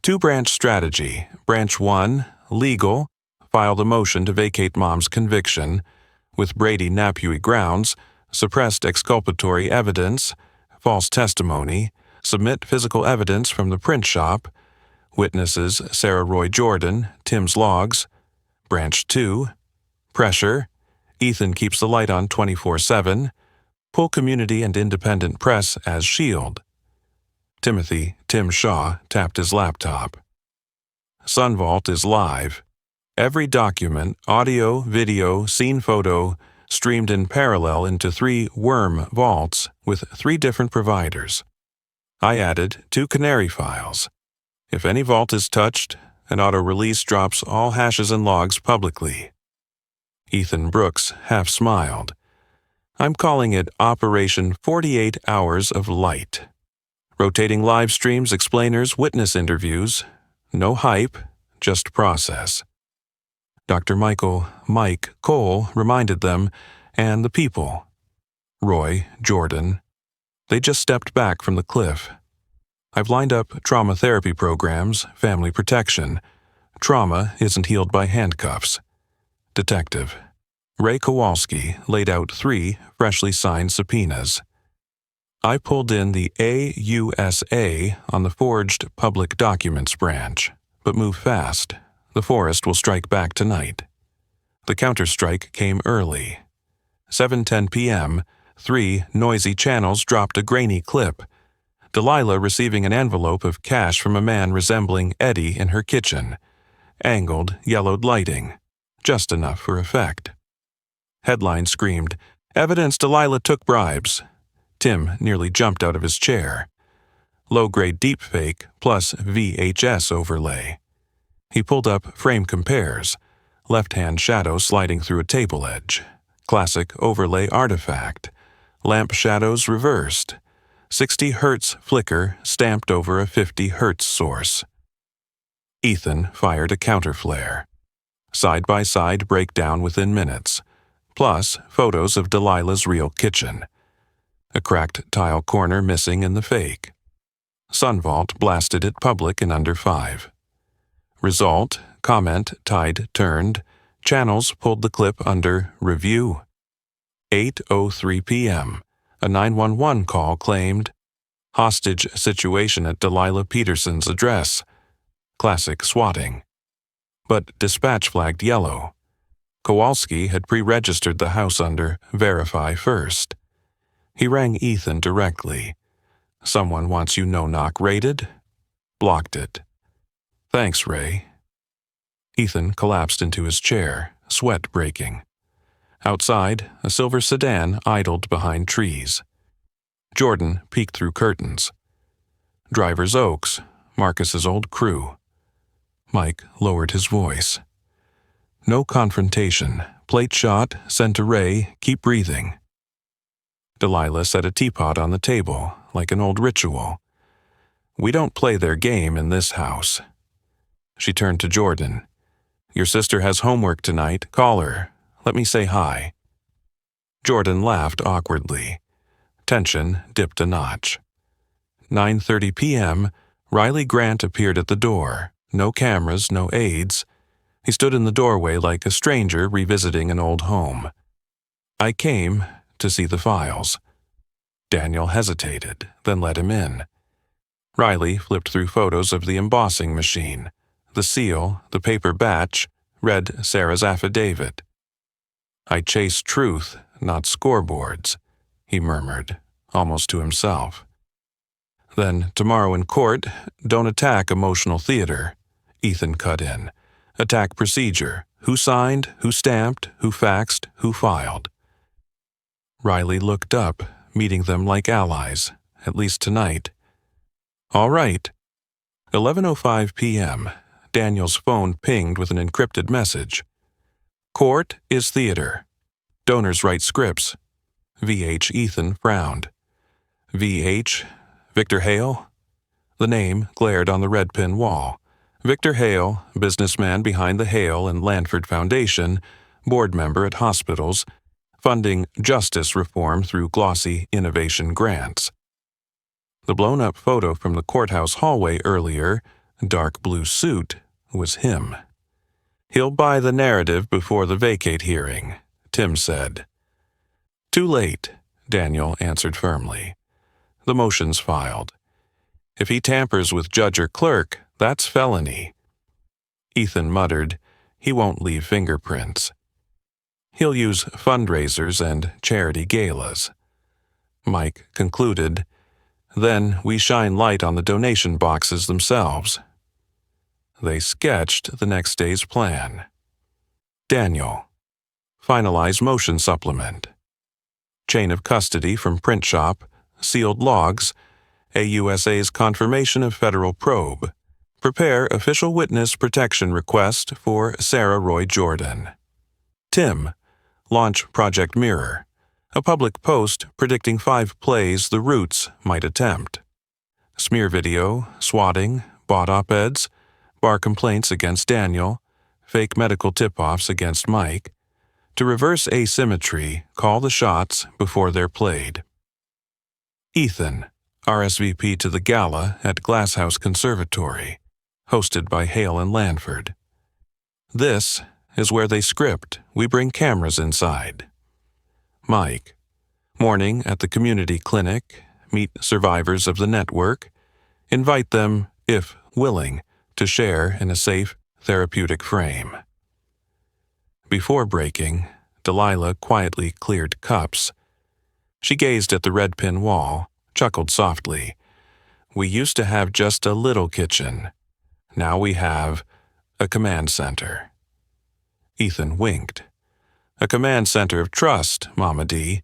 Two-branch strategy. Branch 1, legal, filed a motion to vacate Mom's conviction, with Brady Napui grounds, suppressed exculpatory evidence, false testimony, submit physical evidence from the print shop, witnesses Sarah Roy Jordan, Tim's logs. Branch 2, pressure, Ethan keeps the light on 24/7, pull community and independent press as shield. Timothy Tim Shaw tapped his laptop. Sunvault is live. Every document, audio, video, scene photo, streamed in parallel into 3 worm vaults with 3 different providers. I added 2 canary files. If any vault is touched, an auto-release drops all hashes and logs publicly. Ethan Brooks half smiled. I'm calling it Operation 48 Hours of Light. Rotating live streams, explainers, witness interviews. No hype, just process. Dr. Mike Cole reminded them, and the people. Roy, Jordan. They just stepped back from the cliff. I've lined up trauma therapy programs, family protection. Trauma isn't healed by handcuffs. Detective. Ray Kowalski laid out 3 freshly signed subpoenas. I pulled in the AUSA on the forged public documents branch, but move fast. The forest will strike back tonight. The counterstrike came early. 7:10 p.m., 3 noisy channels dropped a grainy clip. Delilah receiving an envelope of cash from a man resembling Eddie in her kitchen. Angled, yellowed lighting. Just enough for effect. Headline screamed, "Evidence Delilah took bribes." Tim nearly jumped out of his chair. Low-grade deepfake plus VHS overlay. He pulled up frame compares. Left-hand shadow sliding through a table edge. Classic overlay artifact. Lamp shadows reversed. 60 Hz flicker stamped over a 50 Hz source. Ethan fired a counterflare. Side-by-side breakdown within minutes. Plus photos of Delilah's real kitchen. A cracked tile corner missing in the fake. Sunvault blasted it public in under 5. Result, comment, tide turned. Channels pulled the clip under review. 8:03 p.m. A 911 call claimed hostage situation at Delilah Peterson's address. Classic swatting. But dispatch flagged yellow. Kowalski had pre-registered the house under Verify First. He rang Ethan directly. Someone wants you no-knock rated? Blocked it. Thanks, Ray. Ethan collapsed into his chair, sweat breaking. Outside, a silver sedan idled behind trees. Jordan peeked through curtains. Driver's Oaks, Marcus's old crew. Mike lowered his voice. No confrontation. Plate shot, sent to Ray, keep breathing. Delilah set a teapot on the table, like an old ritual. We don't play their game in this house. She turned to Jordan. Your sister has homework tonight. Call her. Let me say hi. Jordan laughed awkwardly. Tension dipped a notch. 9:30 p.m., Riley Grant appeared at the door. No cameras, no aides. He stood in the doorway like a stranger revisiting an old home. I came to see the files. Daniel hesitated, then let him in. Riley flipped through photos of the embossing machine, the seal, the paper batch, read Sarah's affidavit. I chase truth, not scoreboards, he murmured, almost to himself. Then, tomorrow in court, don't attack emotional theater, Ethan cut in. Attack procedure. Who signed, who stamped, who faxed, who filed. Riley looked up, meeting them like allies, at least tonight. All right. 11:05 p.m. Daniel's phone pinged with an encrypted message. Court is theater. Donors write scripts. VH Ethan frowned. VH Victor Hale? The name glared on the red pin wall. Victor Hale, businessman behind the Hale and Lanford Foundation, board member at hospitals, funding justice reform through glossy innovation grants. The blown-up photo from the courthouse hallway earlier, dark blue suit, was him. "He'll buy the narrative before the vacate hearing," Tim said. "Too late," Daniel answered firmly. "The motion's filed. If he tampers with judge or clerk, that's felony." Ethan muttered, "He won't leave fingerprints. He'll use fundraisers and charity galas." Mike concluded, "Then we shine light on the donation boxes themselves." They sketched the next day's plan. Daniel. Finalize motion supplement. Chain of custody from print shop, sealed logs, AUSA's confirmation of federal probe. Prepare official witness protection request for Sarah Roy Jordan. Tim. Launch Project Mirror, a public post predicting 5 plays the Roots might attempt. Smear video, swatting, bought op-eds, bar complaints against Daniel, fake medical tip-offs against Mike. To reverse asymmetry, call the shots before they're played. Ethan. RSVP to the gala at Glasshouse Conservatory, hosted by Hale and Lanford. This is where they script. We bring cameras inside. Mike. Morning at the community clinic. Meet survivors of the network. Invite them, if willing, to share in a safe, therapeutic frame. Before breaking, Delilah quietly cleared cups. She gazed at the red pin wall, chuckled softly. "We used to have just a little kitchen. Now we have a command center." Ethan winked. "A command center of trust, Mama D."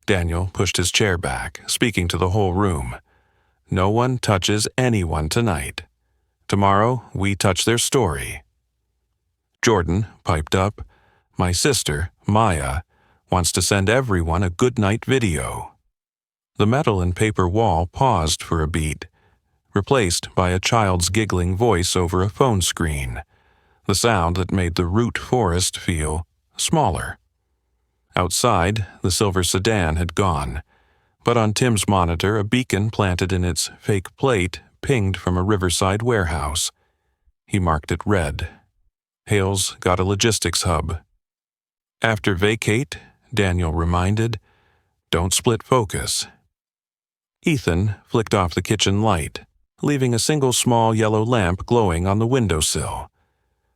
Daniel pushed his chair back, speaking to the whole room. "No one touches anyone tonight. Tomorrow, we touch their story." Jordan piped up, "My sister, Maya, wants to send everyone a goodnight video." The metal and paper wall paused for a beat, replaced by a child's giggling voice over a phone screen, the sound that made the root forest feel smaller. Outside, the silver sedan had gone, but on Tim's monitor a beacon planted in its fake plate pinged from a riverside warehouse. He marked it red. Hale's got a logistics hub. After vacate, Daniel reminded, "Don't split focus." Ethan flicked off the kitchen light, leaving a single small yellow lamp glowing on the windowsill,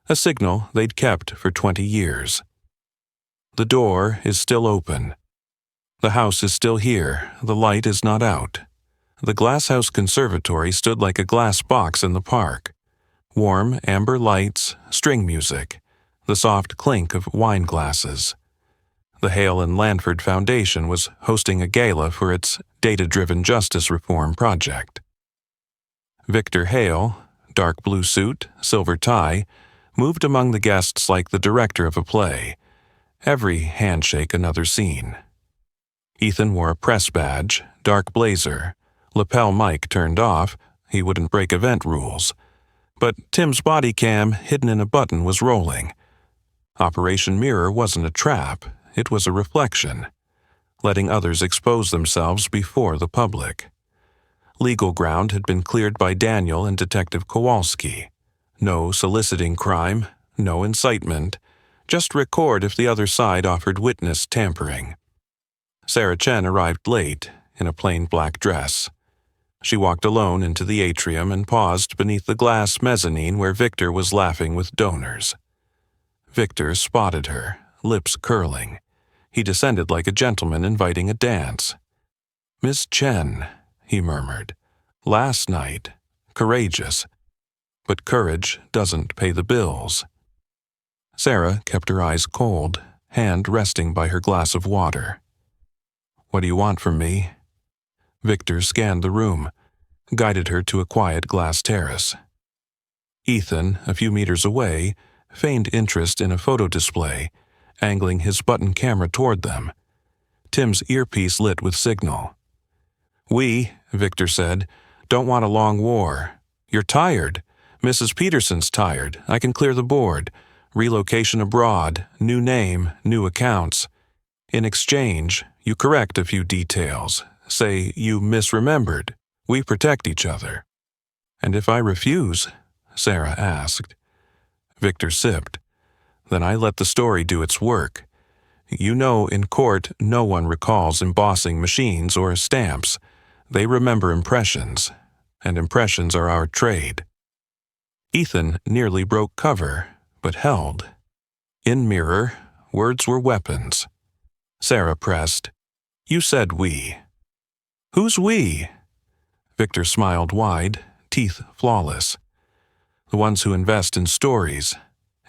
a signal they'd kept for 20 years. The door is still open. The house is still here. The light is not out. The Glasshouse Conservatory stood like a glass box in the park. Warm amber lights, string music, the soft clink of wine glasses. The Hale and Lanford Foundation was hosting a gala for its data-driven justice reform project. Victor Hale, dark blue suit, silver tie, moved among the guests like the director of a play. Every handshake another scene. Ethan wore a press badge, dark blazer, lapel mic turned off, he wouldn't break event rules. But Tim's body cam, hidden in a button, was rolling. Operation Mirror wasn't a trap, it was a reflection, letting others expose themselves before the public. Legal ground had been cleared by Daniel and Detective Kowalski. No soliciting crime, no incitement, just record if the other side offered witness tampering. Sarah Chen arrived late, in a plain black dress. She walked alone into the atrium and paused beneath the glass mezzanine where Victor was laughing with donors. Victor spotted her, lips curling. He descended like a gentleman inviting a dance. "Miss Chen," he murmured, "last night, courageous. But courage doesn't pay the bills." Sarah kept her eyes cold, hand resting by her glass of water. "What do you want from me?" Victor scanned the room, guided her to a quiet glass terrace. Ethan, a few meters away, feigned interest in a photo display, angling his button camera toward them. Tim's earpiece lit with signal. "We," Victor said, Don't want a long war. You're tired. Mrs. Peterson's tired. I can clear the board. Relocation abroad, new name, new accounts. In exchange, you correct a few details. Say you misremembered. We protect each other." "And if I refuse?" Sarah asked. Victor sipped. "Then I let the story do its work. You know, in court, no one recalls embossing machines or stamps. They remember impressions, and impressions are our trade." Ethan nearly broke cover, but held. In mirror, words were weapons. Sarah pressed, "You said we." "Who's we?" Victor smiled wide, teeth flawless. "The ones who invest in stories.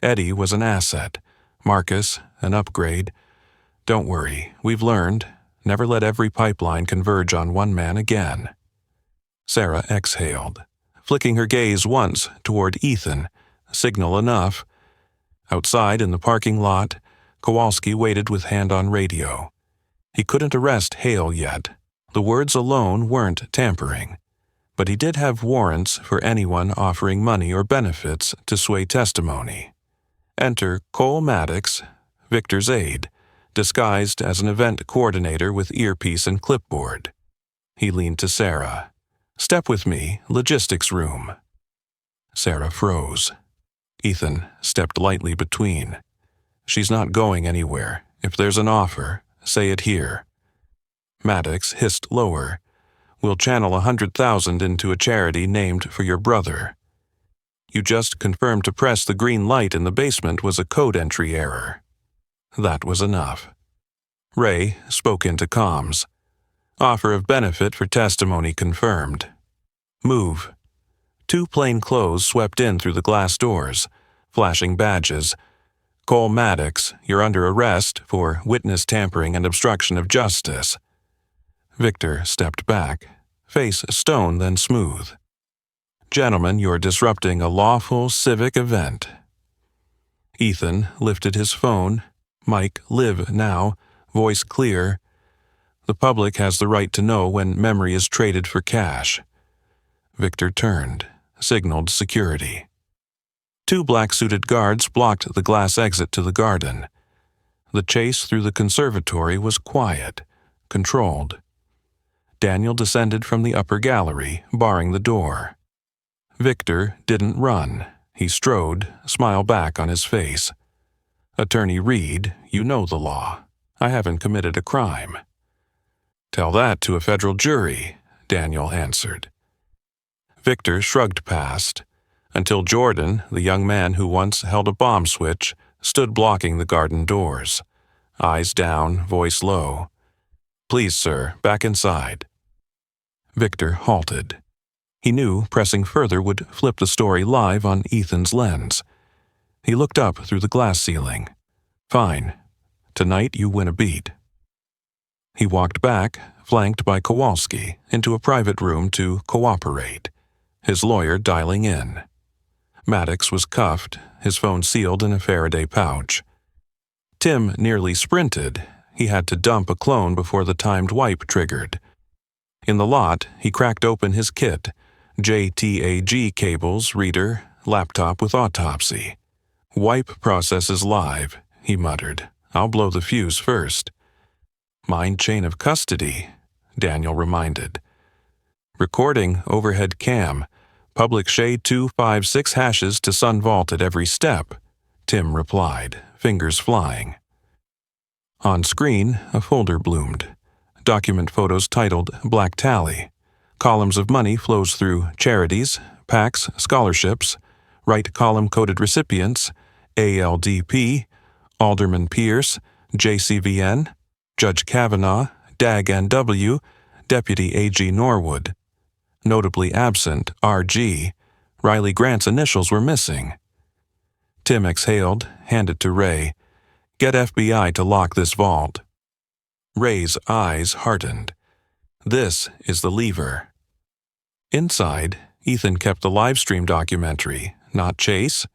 Eddie was an asset. Marcus, an upgrade. Don't worry, we've learned. Never let every pipeline converge on one man again." Sarah exhaled, flicking her gaze once toward Ethan, signal enough. Outside in the parking lot, Kowalski waited with hand on radio. He couldn't arrest Hale yet. The words alone weren't tampering. But he did have warrants for anyone offering money or benefits to sway testimony. Enter Cole Maddox, Victor's aide, disguised as an event coordinator with earpiece and clipboard. He leaned to Sarah. "Step with me, logistics room." Sarah froze. Ethan stepped lightly between. "She's not going anywhere. If there's an offer, say it here." Maddox hissed lower. "We'll channel 100,000 into a charity named for your brother." "You just confirmed to press the green light in the basement was a code entry error." That was enough. Ray spoke into comms. "Offer of benefit for testimony confirmed. Move." 2 plainclothes swept in through the glass doors, flashing badges. "Cole Maddox, you're under arrest for witness tampering and obstruction of justice." Victor stepped back, face stone then smooth. "Gentlemen, you're disrupting a lawful civic event." Ethan lifted his phone, mic live now, voice clear. "The public has the right to know when memory is traded for cash." Victor turned, signaled security. 2 black-suited guards blocked the glass exit to the garden. The chase through the conservatory was quiet, controlled. Daniel descended from the upper gallery, barring the door. Victor didn't run. He strode, smile back on his face. "Attorney Reed, you know the law. I haven't committed a crime." "Tell that to a federal jury," Daniel answered. Victor shrugged past, until Jordan, the young man who once held a bomb switch, stood blocking the garden doors. Eyes down, voice low. "Please, sir, back inside." Victor halted. He knew pressing further would flip the story live on Ethan's lens. He looked up through the glass ceiling. "Fine. Tonight you win a beat." He walked back, flanked by Kowalski, into a private room to cooperate, his lawyer dialing in. Maddox was cuffed, his phone sealed in a Faraday pouch. Tim nearly sprinted. He had to dump a clone before the timed wipe triggered. In the lot, he cracked open his kit, JTAG cables, reader, laptop with autopsy. "Wipe process is live," he muttered. "I'll blow the fuse first." "Mind chain of custody," Daniel reminded. "Recording overhead cam. Public shade 256 hashes to Sun Vault at every step," Tim replied, fingers flying. On screen, a folder bloomed. Document photos titled Black Tally. Columns of money flows through charities, PACs, scholarships, right column coded recipients, ALDP, Alderman Pierce, JCVN, Judge Kavanaugh, DAG NW, Deputy AG Norwood. Notably absent, RG. Riley Grant's initials were missing. Tim exhaled, handed to Ray. "Get FBI to lock this vault." Ray's eyes hardened. "This is the lever." Inside, Ethan kept the livestream documentary, not Chase.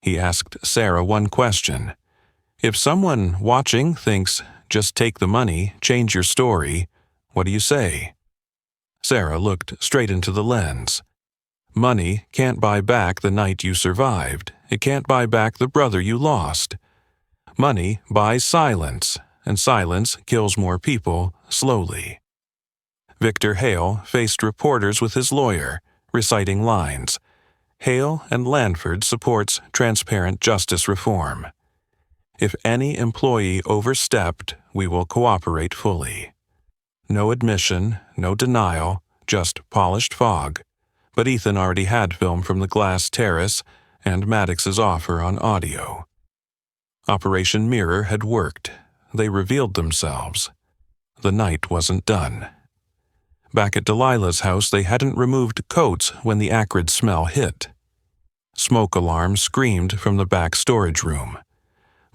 He asked Sarah one question. "If someone watching thinks, just take the money, change your story, what do you say?" Sarah looked straight into the lens. Money can't buy back the night you survived. It can't buy back the brother you lost. Money buys silence, and silence kills more people slowly. Victor Hale faced reporters with his lawyer, reciting lines. Hale and Lanford supports transparent justice reform. If any employee overstepped, we will cooperate fully. No admission, no denial, just polished fog. But Ethan already had film from the glass terrace and Maddox's offer on audio. Operation Mirror had worked. They revealed themselves. The night wasn't done. Back at Delilah's house, they hadn't removed coats when the acrid smell hit. Smoke alarms screamed from the back storage room.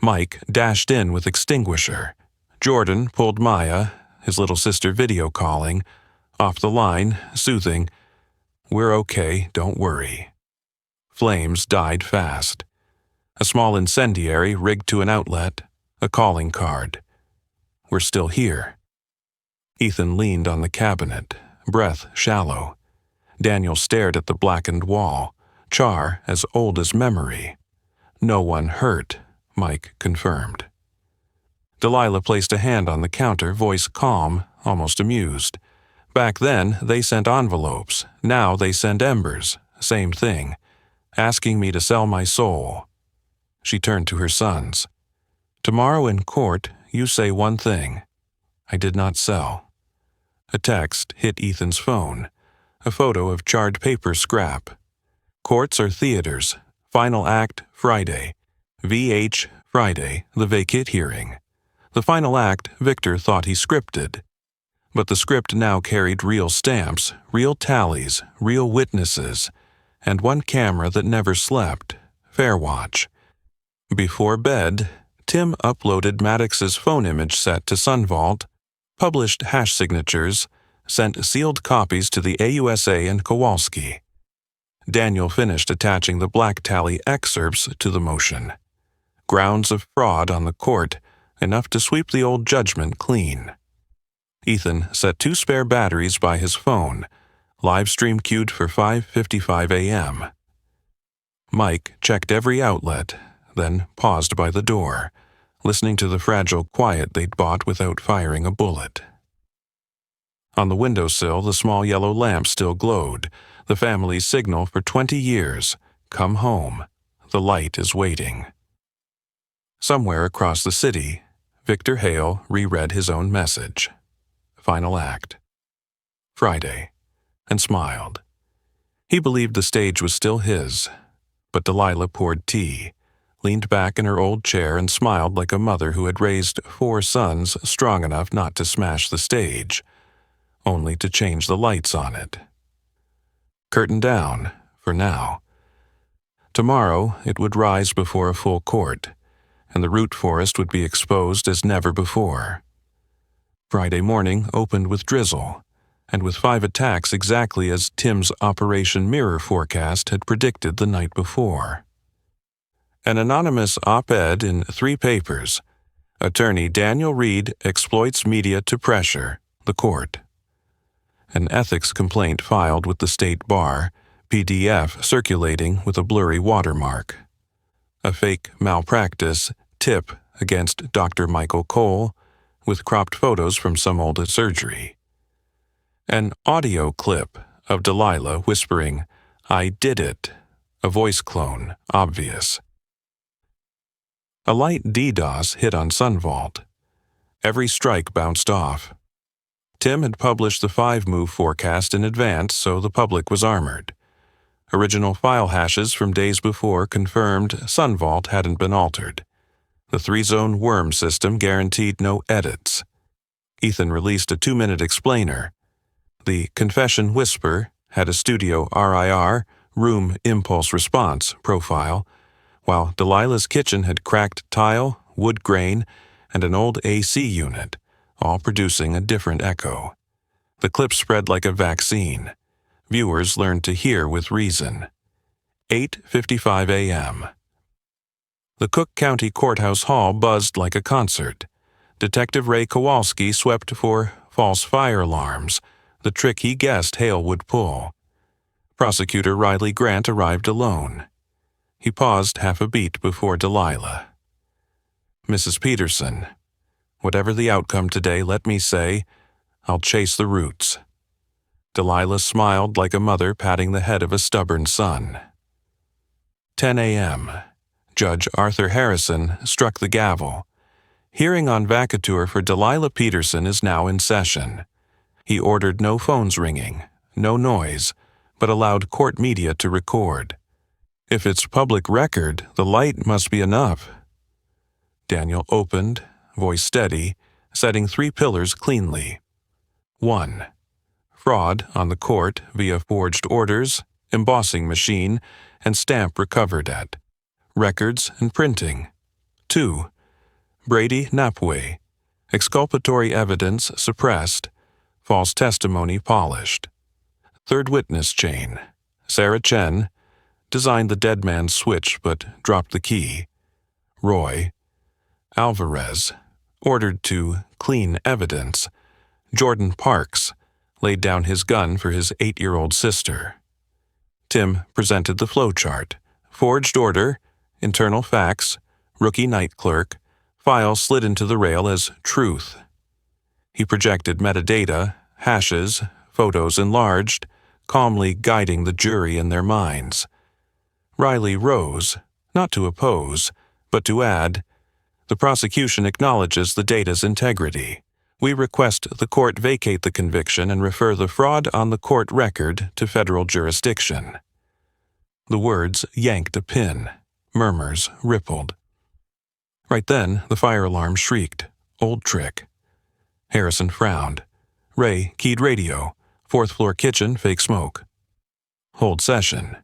Mike dashed in with extinguisher. Jordan pulled Maya, his little sister video calling, off the line, soothing, "We're okay, don't worry." Flames died fast. A small incendiary rigged to an outlet, a calling card. "We're still here." Ethan leaned on the cabinet, breath shallow. Daniel stared at the blackened wall, char as old as memory. "No one hurt," Mike confirmed. Delilah placed a hand on the counter, voice calm, almost amused. Back then, they sent envelopes. Now they send embers. Same thing. Asking me to sell my soul. She turned to her sons. "Tomorrow in court, you say one thing. I did not sell." A text hit Ethan's phone. A photo of charred paper scrap. "Courts are theaters. Final act, Friday. VH, Friday, the vacate hearing." The final act Victor thought he scripted. But the script now carried real stamps, real tallies, real witnesses, and one camera that never slept, Fairwatch. Before bed, Tim uploaded Maddox's phone image set to Sunvault, published hash signatures, sent sealed copies to the AUSA and Kowalski. Daniel finished attaching the black tally excerpts to the motion. Grounds of fraud on the court, enough to sweep the old judgment clean. Ethan set 2 spare batteries by his phone, live stream queued for 5:55 a.m. Mike checked every outlet, then paused by the door, listening to the fragile quiet they'd bought without firing a bullet. On the windowsill, the small yellow lamp still glowed, the family's signal for 20 years. Come home. The light is waiting. Somewhere across the city, Victor Hale reread his own message. Final act. Friday, and smiled. He believed the stage was still his, but Delilah poured tea, leaned back in her old chair and smiled like a mother who had raised 4 sons strong enough not to smash the stage, only to change the lights on it. Curtain down, for now. Tomorrow it would rise before a full court, and the root forest would be exposed as never before. Friday morning opened with drizzle, and with 5 attacks exactly as Tim's Operation Mirror forecast had predicted the night before. An anonymous op-ed in 3 papers. Attorney Daniel Reed exploits media to pressure the court. An ethics complaint filed with the state bar, PDF circulating with a blurry watermark. A fake malpractice tip against Dr. Michael Cole, with cropped photos from some old surgery. An audio clip of Delilah whispering, "I did it," a voice clone, obvious. A light DDoS hit on Sunvault. Every strike bounced off. Tim had published the 5-move forecast in advance, so the public was armored. Original file hashes from days before confirmed Sunvault hadn't been altered. The 3-zone worm system guaranteed no edits. Ethan released a 2-minute explainer. The Confession Whisper had a studio RIR, room impulse response, profile, while Delilah's kitchen had cracked tile, wood grain, and an old AC unit, all producing a different echo. The clip spread like a vaccine. Viewers learned to hear with reason. 8:55 a.m. The Cook County Courthouse Hall buzzed like a concert. Detective Ray Kowalski swept for false fire alarms, the trick he guessed Hale would pull. Prosecutor Riley Grant arrived alone. He paused half a beat before Delilah. "Mrs. Peterson, whatever the outcome today, let me say, I'll chase the roots." Delilah smiled like a mother patting the head of a stubborn son. 10 a.m. Judge Arthur Harrison struck the gavel. Hearing on vacatur for Delilah Peterson is now in session. He ordered no phones ringing, no noise, but allowed court media to record. If it's public record, the light must be enough. Daniel opened, voice steady, setting 3 pillars cleanly. 1. Fraud on the court via forged orders, embossing machine, and stamp recovered at records and printing. 2. Brady Napway, exculpatory evidence suppressed, false testimony polished. Third witness chain. Sarah Chen designed the dead man's switch but dropped the key. Roy Alvarez ordered to clean evidence. Jordan Parks laid down his gun for his 8-year-old sister. Tim presented the flowchart. Forged order, internal fax, rookie night clerk, file slid into the rail as truth. He projected metadata, hashes, photos enlarged, calmly guiding the jury in their minds. Riley rose, not to oppose, but to add, "The prosecution acknowledges the data's integrity. We request the court vacate the conviction and refer the fraud on the court record to federal jurisdiction." The words yanked a pin. Murmurs rippled. Right then, the fire alarm shrieked. Old trick. Harrison frowned. Ray keyed radio. 4th floor kitchen, fake smoke. Hold session.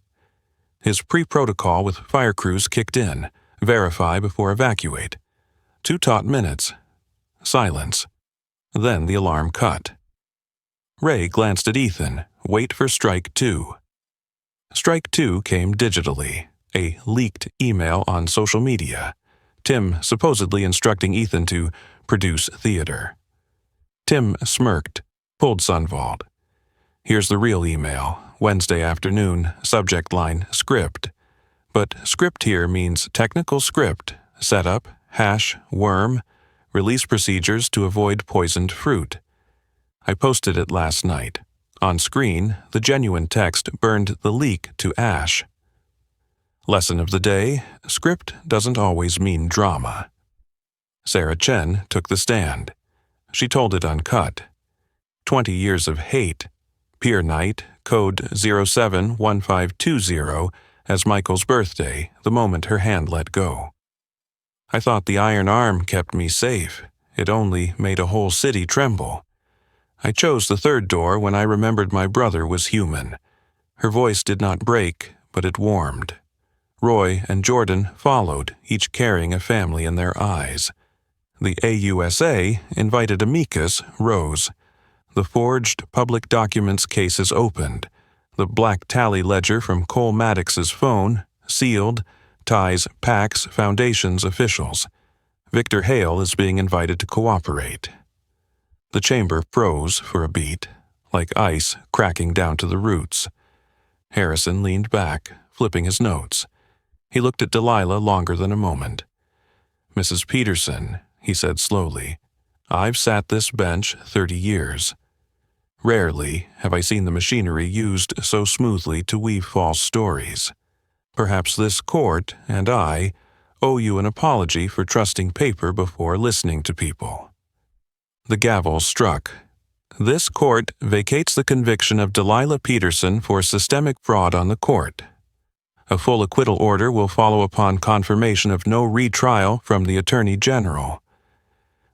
His pre-protocol with fire crews kicked in. Verify before evacuate. 2 taut minutes. Silence. Then the alarm cut. Ray glanced at Ethan. Wait for strike 2. Strike 2 came digitally. A leaked email on social media. Tim supposedly instructing Ethan to produce theater. Tim smirked, pulled Sunvald. "Here's the real email. Wednesday afternoon, subject line, script. But script here means technical script, setup, hash, worm, release procedures to avoid poisoned fruit. I posted it last night. On screen, the genuine text burned the leak to ash." Lesson of the day, script doesn't always mean drama. Sarah Chen took the stand. She told it uncut. 20 years of hate. Pier night, code 071520, as Michael's birthday, the moment her hand let go. "I thought the iron arm kept me safe. It only made a whole city tremble. I chose the 3rd door when I remembered my brother was human." Her voice did not break, but it warmed. Roy and Jordan followed, each carrying a family in their eyes. The AUSA, invited amicus, rose. The forged public documents cases opened. The black tally ledger from Cole Maddox's phone, sealed, ties PAC's Foundation's officials. Victor Hale is being invited to cooperate. The chamber froze for a beat, like ice cracking down to the roots. Harrison leaned back, flipping his notes. He looked at Delilah longer than a moment. "Mrs. Peterson," he said slowly, "I've sat this bench 30 years. Rarely have I seen the machinery used so smoothly to weave false stories. Perhaps this court and I owe you an apology for trusting paper before listening to people." The gavel struck. "This court vacates the conviction of Delilah Peterson for systemic fraud on the court. A full acquittal order will follow upon confirmation of no retrial from the Attorney General.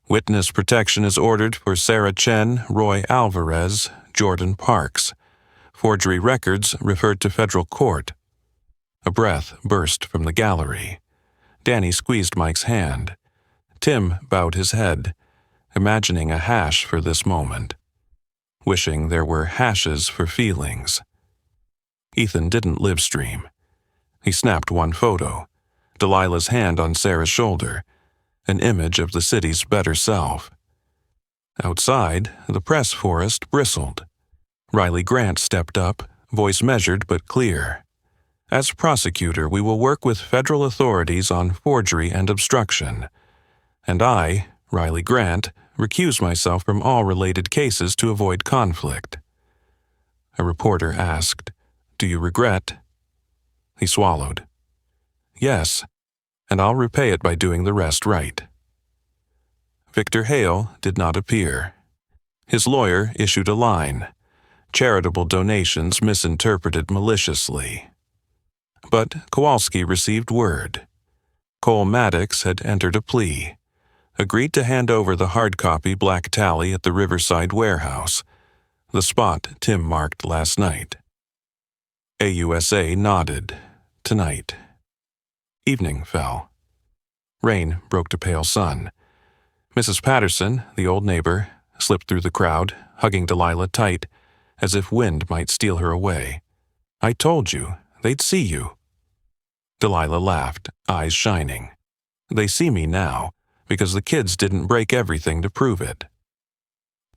Witness protection is ordered for Sarah Chen, Roy Alvarez, Jordan Parks. Forgery records referred to federal court." A breath burst from the gallery. Danny squeezed Mike's hand. Tim bowed his head, imagining a hash for this moment, wishing there were hashes for feelings. Ethan didn't live stream. He snapped one photo, Delilah's hand on Sarah's shoulder, an image of the city's better self. Outside, the press forest bristled. Riley Grant stepped up, voice measured but clear. As prosecutor, we will work with federal authorities on forgery and obstruction. And I, Riley Grant, recuse myself from all related cases to avoid conflict. A reporter asked, "Do you regret?" He swallowed. "Yes, and I'll repay it by doing the rest right." Victor Hale did not appear. His lawyer issued a line, "Charitable donations misinterpreted maliciously." But Kowalski received word. Cole Maddox had entered a plea, agreed to hand over the hard-copy black tally at the Riverside warehouse, the spot Tim marked last night. AUSA nodded. Tonight. Evening fell. Rain broke to pale sun. Mrs. Patterson, the old neighbor, slipped through the crowd, hugging Delilah tight, as if wind might steal her away. "I told you, they'd see you." Delilah laughed, eyes shining. "They see me now, because the kids didn't break everything to prove it."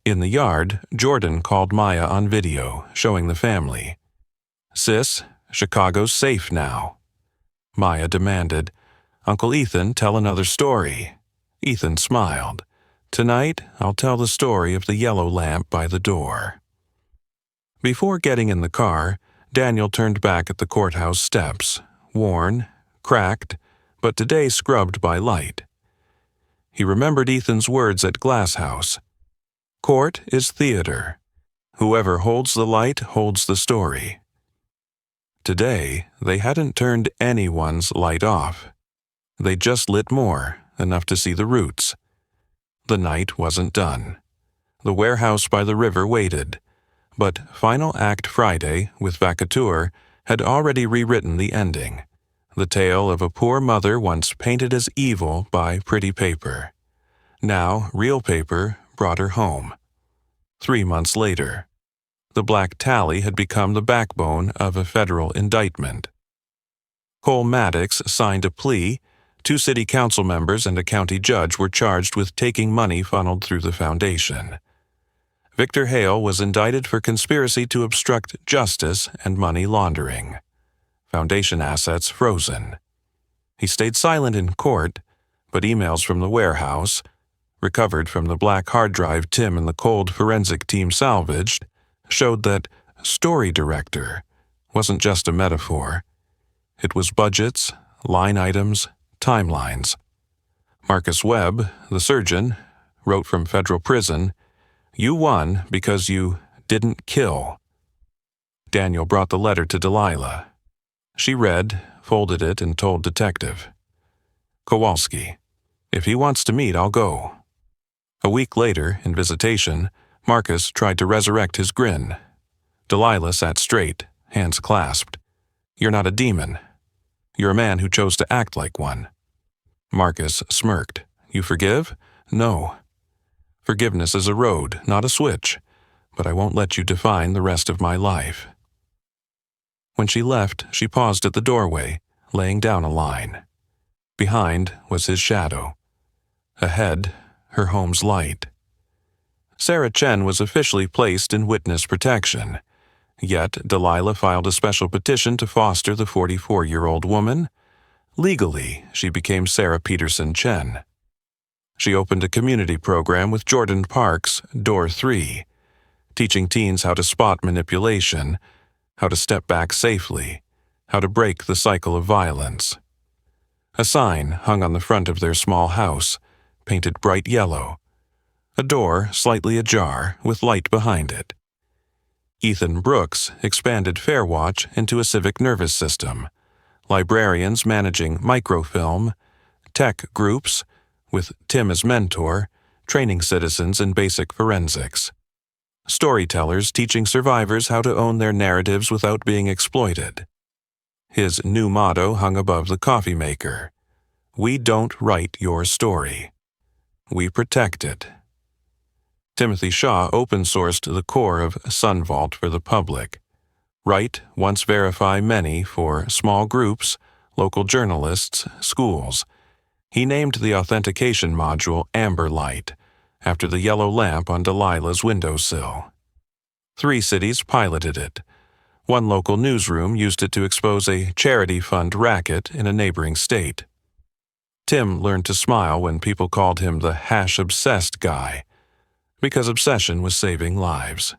In the yard, Jordan called Maya on video, showing the family. "Sis, Chicago's safe now." Maya demanded, "Uncle Ethan, tell another story." Ethan smiled. "Tonight, I'll tell the story of the yellow lamp by the door." Before getting in the car, Daniel turned back at the courthouse steps, worn, cracked, but today scrubbed by light. He remembered Ethan's words at Glass House. "Court is theater. Whoever holds the light holds the story." Today, they hadn't turned anyone's light off. They just lit more, enough to see the roots. The night wasn't done. The warehouse by the river waited, but Final Act Friday with Vacateur had already rewritten the ending, the tale of a poor mother once painted as evil by pretty paper. Now, real paper brought her home. 3 months later, the black tally had become the backbone of a federal indictment. Cole Maddox signed a plea. 2 city council members and a county judge were charged with taking money funneled through the foundation. Victor Hale was indicted for conspiracy to obstruct justice and money laundering. Foundation assets frozen. He stayed silent in court, but emails from the warehouse, recovered from the black hard drive Tim and the cold forensic team salvaged, showed that story director wasn't just a metaphor. It was budgets, line items, timelines. Marcus Webb, the surgeon, wrote from federal prison, "You won because you didn't kill." Daniel brought the letter to Delilah. She read, folded it, and told Detective. "Kowalski, if he wants to meet, I'll go." A week later, in visitation, Marcus tried to resurrect his grin. Delilah sat straight, hands clasped. "You're not a demon. You're a man who chose to act like one." Marcus smirked. "You forgive?" "No. Forgiveness is a road, not a switch, but I won't let you define the rest of my life." When she left, she paused at the doorway, laying down a line. Behind was his shadow. Ahead, her home's light. Sarah Chen was officially placed in witness protection, yet Delilah filed a special petition to foster the 44-year-old woman. Legally, she became Sarah Peterson Chen. She opened a community program with Jordan Parks, Door 3, teaching teens how to spot manipulation, how to step back safely, how to break the cycle of violence. A sign hung on the front of their small house, painted bright yellow. A door slightly ajar with light behind it. Ethan Brooks expanded Fairwatch into a civic nervous system, librarians managing microfilm, tech groups, with Tim as mentor, training citizens in basic forensics. Storytellers teaching survivors how to own their narratives without being exploited. His new motto hung above the coffee maker. "We don't write your story. We protect it." Timothy Shaw open-sourced the core of SunVault for the public. Write, once verify many for small groups, local journalists, schools. He named the authentication module Amber Light, after the yellow lamp on Delilah's windowsill. 3 cities piloted it. One local newsroom used it to expose a charity fund racket in a neighboring state. Tim learned to smile when people called him the hash-obsessed guy, because obsession was saving lives.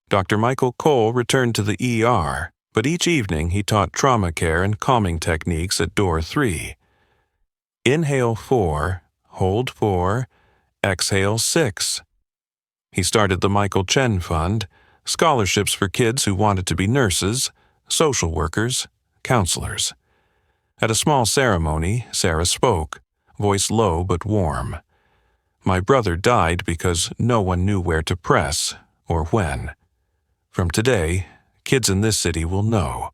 Dr. Michael Cole returned to the ER, but each evening he taught trauma care and calming techniques at door 3. Inhale 4, hold 4, exhale 6. He started the Michael Chen Fund, scholarships for kids who wanted to be nurses, social workers, counselors. At a small ceremony, Sarah spoke, voice low but warm. My brother died because no one knew where to press or when. From today, kids in this city will know.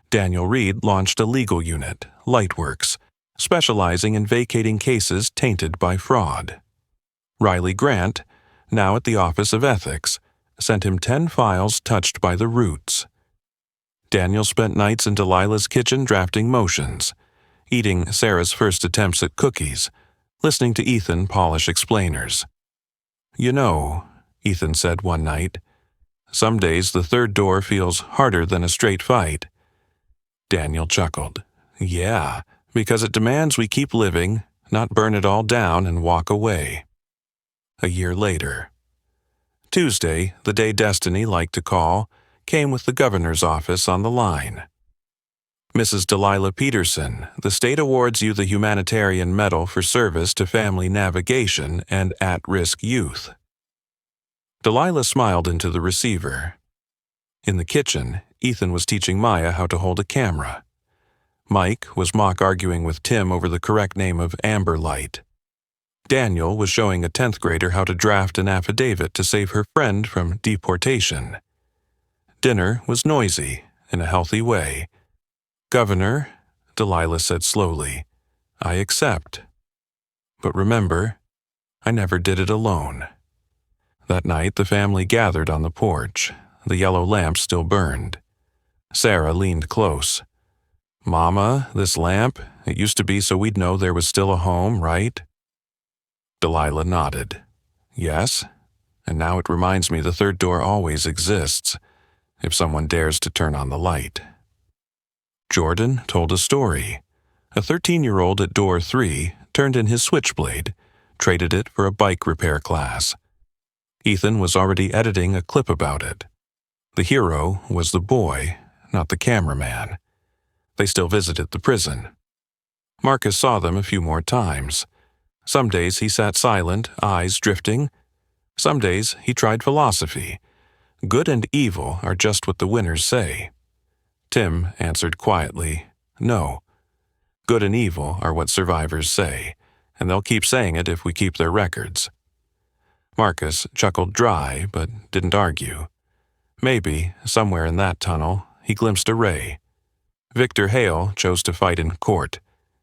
Daniel Reed launched a legal unit, Lightworks, specializing in vacating cases tainted by fraud. Riley Grant, now at the Office of Ethics, sent him 10 files touched by the roots. Daniel spent nights in Delilah's kitchen drafting motions, eating Sarah's first attempts at cookies, listening to Ethan polish explainers. You know, Ethan said one night, some days the third door feels harder than a straight fight. Daniel chuckled. Yeah, because it demands we keep living, not burn it all down and walk away. A year later. Tuesday, the day Destiny liked to call, came with the governor's office on the line. Mrs. Delilah Peterson, the state awards you the Humanitarian Medal for service to family navigation and at-risk youth. Delilah smiled into the receiver. In the kitchen, Ethan was teaching Maya how to hold a camera. Mike was mock arguing with Tim over the correct name of Amber Light. Daniel was showing a 10th grader how to draft an affidavit to save her friend from deportation. Dinner was noisy, in a healthy way. Governor, Delilah said slowly, I accept. But remember, I never did it alone. That night the family gathered on the porch. The yellow lamp still burned. Sarah leaned close. Mama, this lamp, it used to be so we'd know there was still a home, right? Delilah nodded. Yes, and now it reminds me the third door always exists, if someone dares to turn on the light. Jordan told a story. A 13-year-old at door 3 turned in his switchblade, traded it for a bike repair class. Ethan was already editing a clip about it. The hero was the boy, not the cameraman. They still visited the prison. Marcus saw them a few more times. Some days he sat silent, eyes drifting. Some days he tried philosophy. Good and evil are just what the winners say. Tim answered quietly, no. Good and evil are what survivors say, and they'll keep saying it if we keep their records. Marcus chuckled dry, but didn't argue. Maybe, somewhere in that tunnel, he glimpsed a ray. Victor Hale chose to fight in court.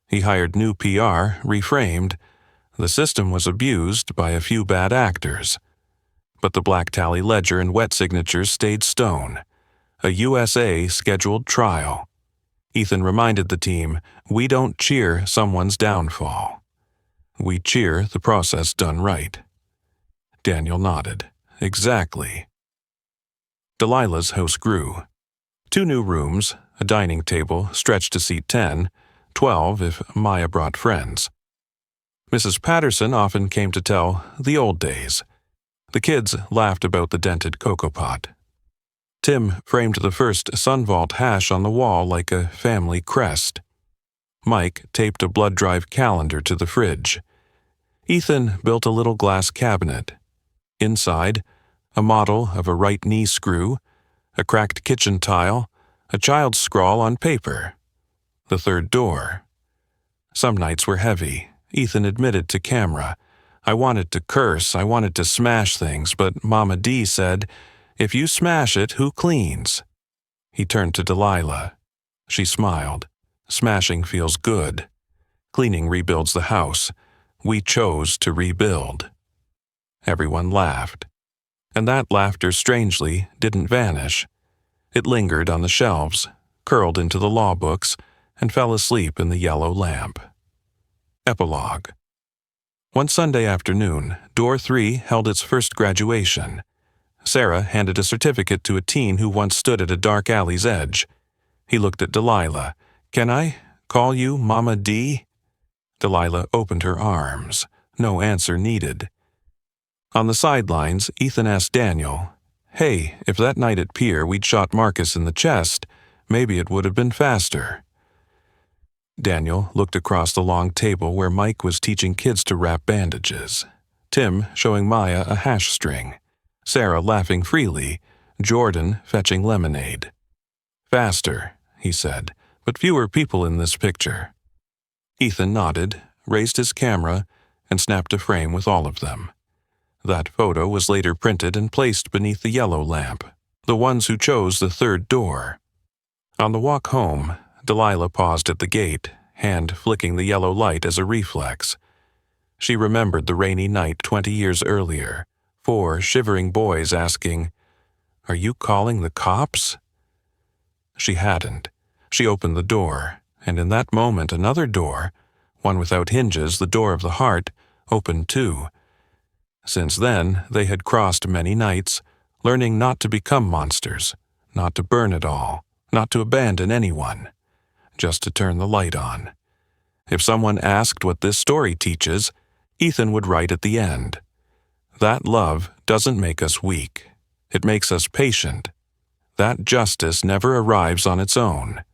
He hired new PR, reframed. The system was abused by a few bad actors. But the black tally ledger and wet signatures stayed stone. A USA scheduled trial. Ethan reminded the team, we don't cheer someone's downfall. We cheer the process done right. Daniel nodded. Exactly. Delilah's house grew. 2 new rooms, a dining table stretched to seat 10, 12 if Maya brought friends. Mrs. Patterson often came to tell the old days. The kids laughed about the dented cocoa pot. Tim framed the first Sunvault hash on the wall like a family crest. Mike taped a blood drive calendar to the fridge. Ethan built a little glass cabinet. Inside, a model of a right knee screw, a cracked kitchen tile, a child's scrawl on paper. The third door. Some nights were heavy, Ethan admitted to camera. I wanted to curse, I wanted to smash things, but Mama D said, if you smash it, who cleans? He turned to Delilah. She smiled. Smashing feels good. Cleaning rebuilds the house. We chose to rebuild. Everyone laughed. And that laughter, strangely, didn't vanish. It lingered on the shelves, curled into the law books, and fell asleep in the yellow lamp. Epilogue. One Sunday afternoon, Door 3 held its first graduation. Sarah handed a certificate to a teen who once stood at a dark alley's edge. He looked at Delilah. "Can I call you Mama D?" Delilah opened her arms. No answer needed. On the sidelines, Ethan asked Daniel, "Hey, if that night at Pier we'd shot Marcus in the chest, maybe it would have been faster." Daniel looked across the long table where Mike was teaching kids to wrap bandages, Tim showing Maya a hash string, Sarah laughing freely, Jordan fetching lemonade. "Faster," he said, "but fewer people in this picture." Ethan nodded, raised his camera, and snapped a frame with all of them. That photo was later printed and placed beneath the yellow lamp, the ones who chose the third door. On the walk home, Delilah paused at the gate, hand flicking the yellow light as a reflex. She remembered the rainy night 20 years earlier, 4 shivering boys asking, "Are you calling the cops?" She hadn't. She opened the door, and in that moment another door, one without hinges, the door of the heart, opened too. Since then, they had crossed many nights, learning not to become monsters, not to burn it all, not to abandon anyone, just to turn the light on. If someone asked what this story teaches, Ethan would write at the end, "That love doesn't make us weak. It makes us patient. That justice never arrives on its own.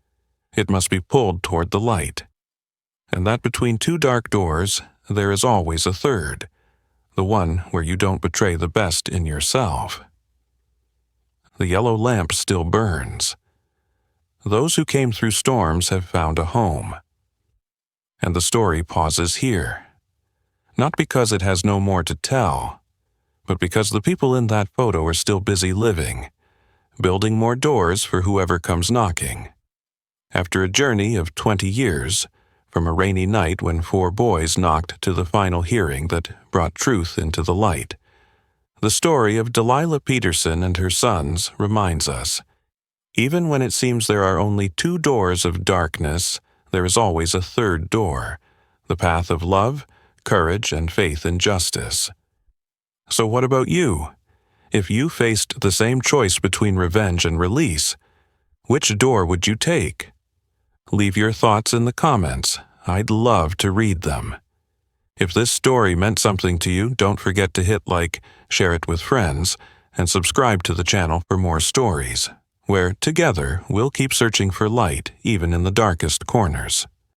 It must be pulled toward the light. And that between 2 dark doors, there is always a third, the one where you don't betray the best in yourself." The yellow lamp still burns. Those who came through storms have found a home. And the story pauses here. Not because it has no more to tell, but because the people in that photo are still busy living, building more doors for whoever comes knocking. After a journey of 20 years, from a rainy night when 4 boys knocked to the final hearing that brought truth into the light, the story of Delilah Peterson and her sons reminds us, even when it seems there are only 2 doors of darkness, there is always a third door, the path of love, courage, and faith in justice. So what about you? If you faced the same choice between revenge and release, which door would you take? Leave your thoughts in the comments. I'd love to read them. If this story meant something to you, don't forget to hit like, share it with friends, and subscribe to the channel for more stories, where together we'll keep searching for light even in the darkest corners.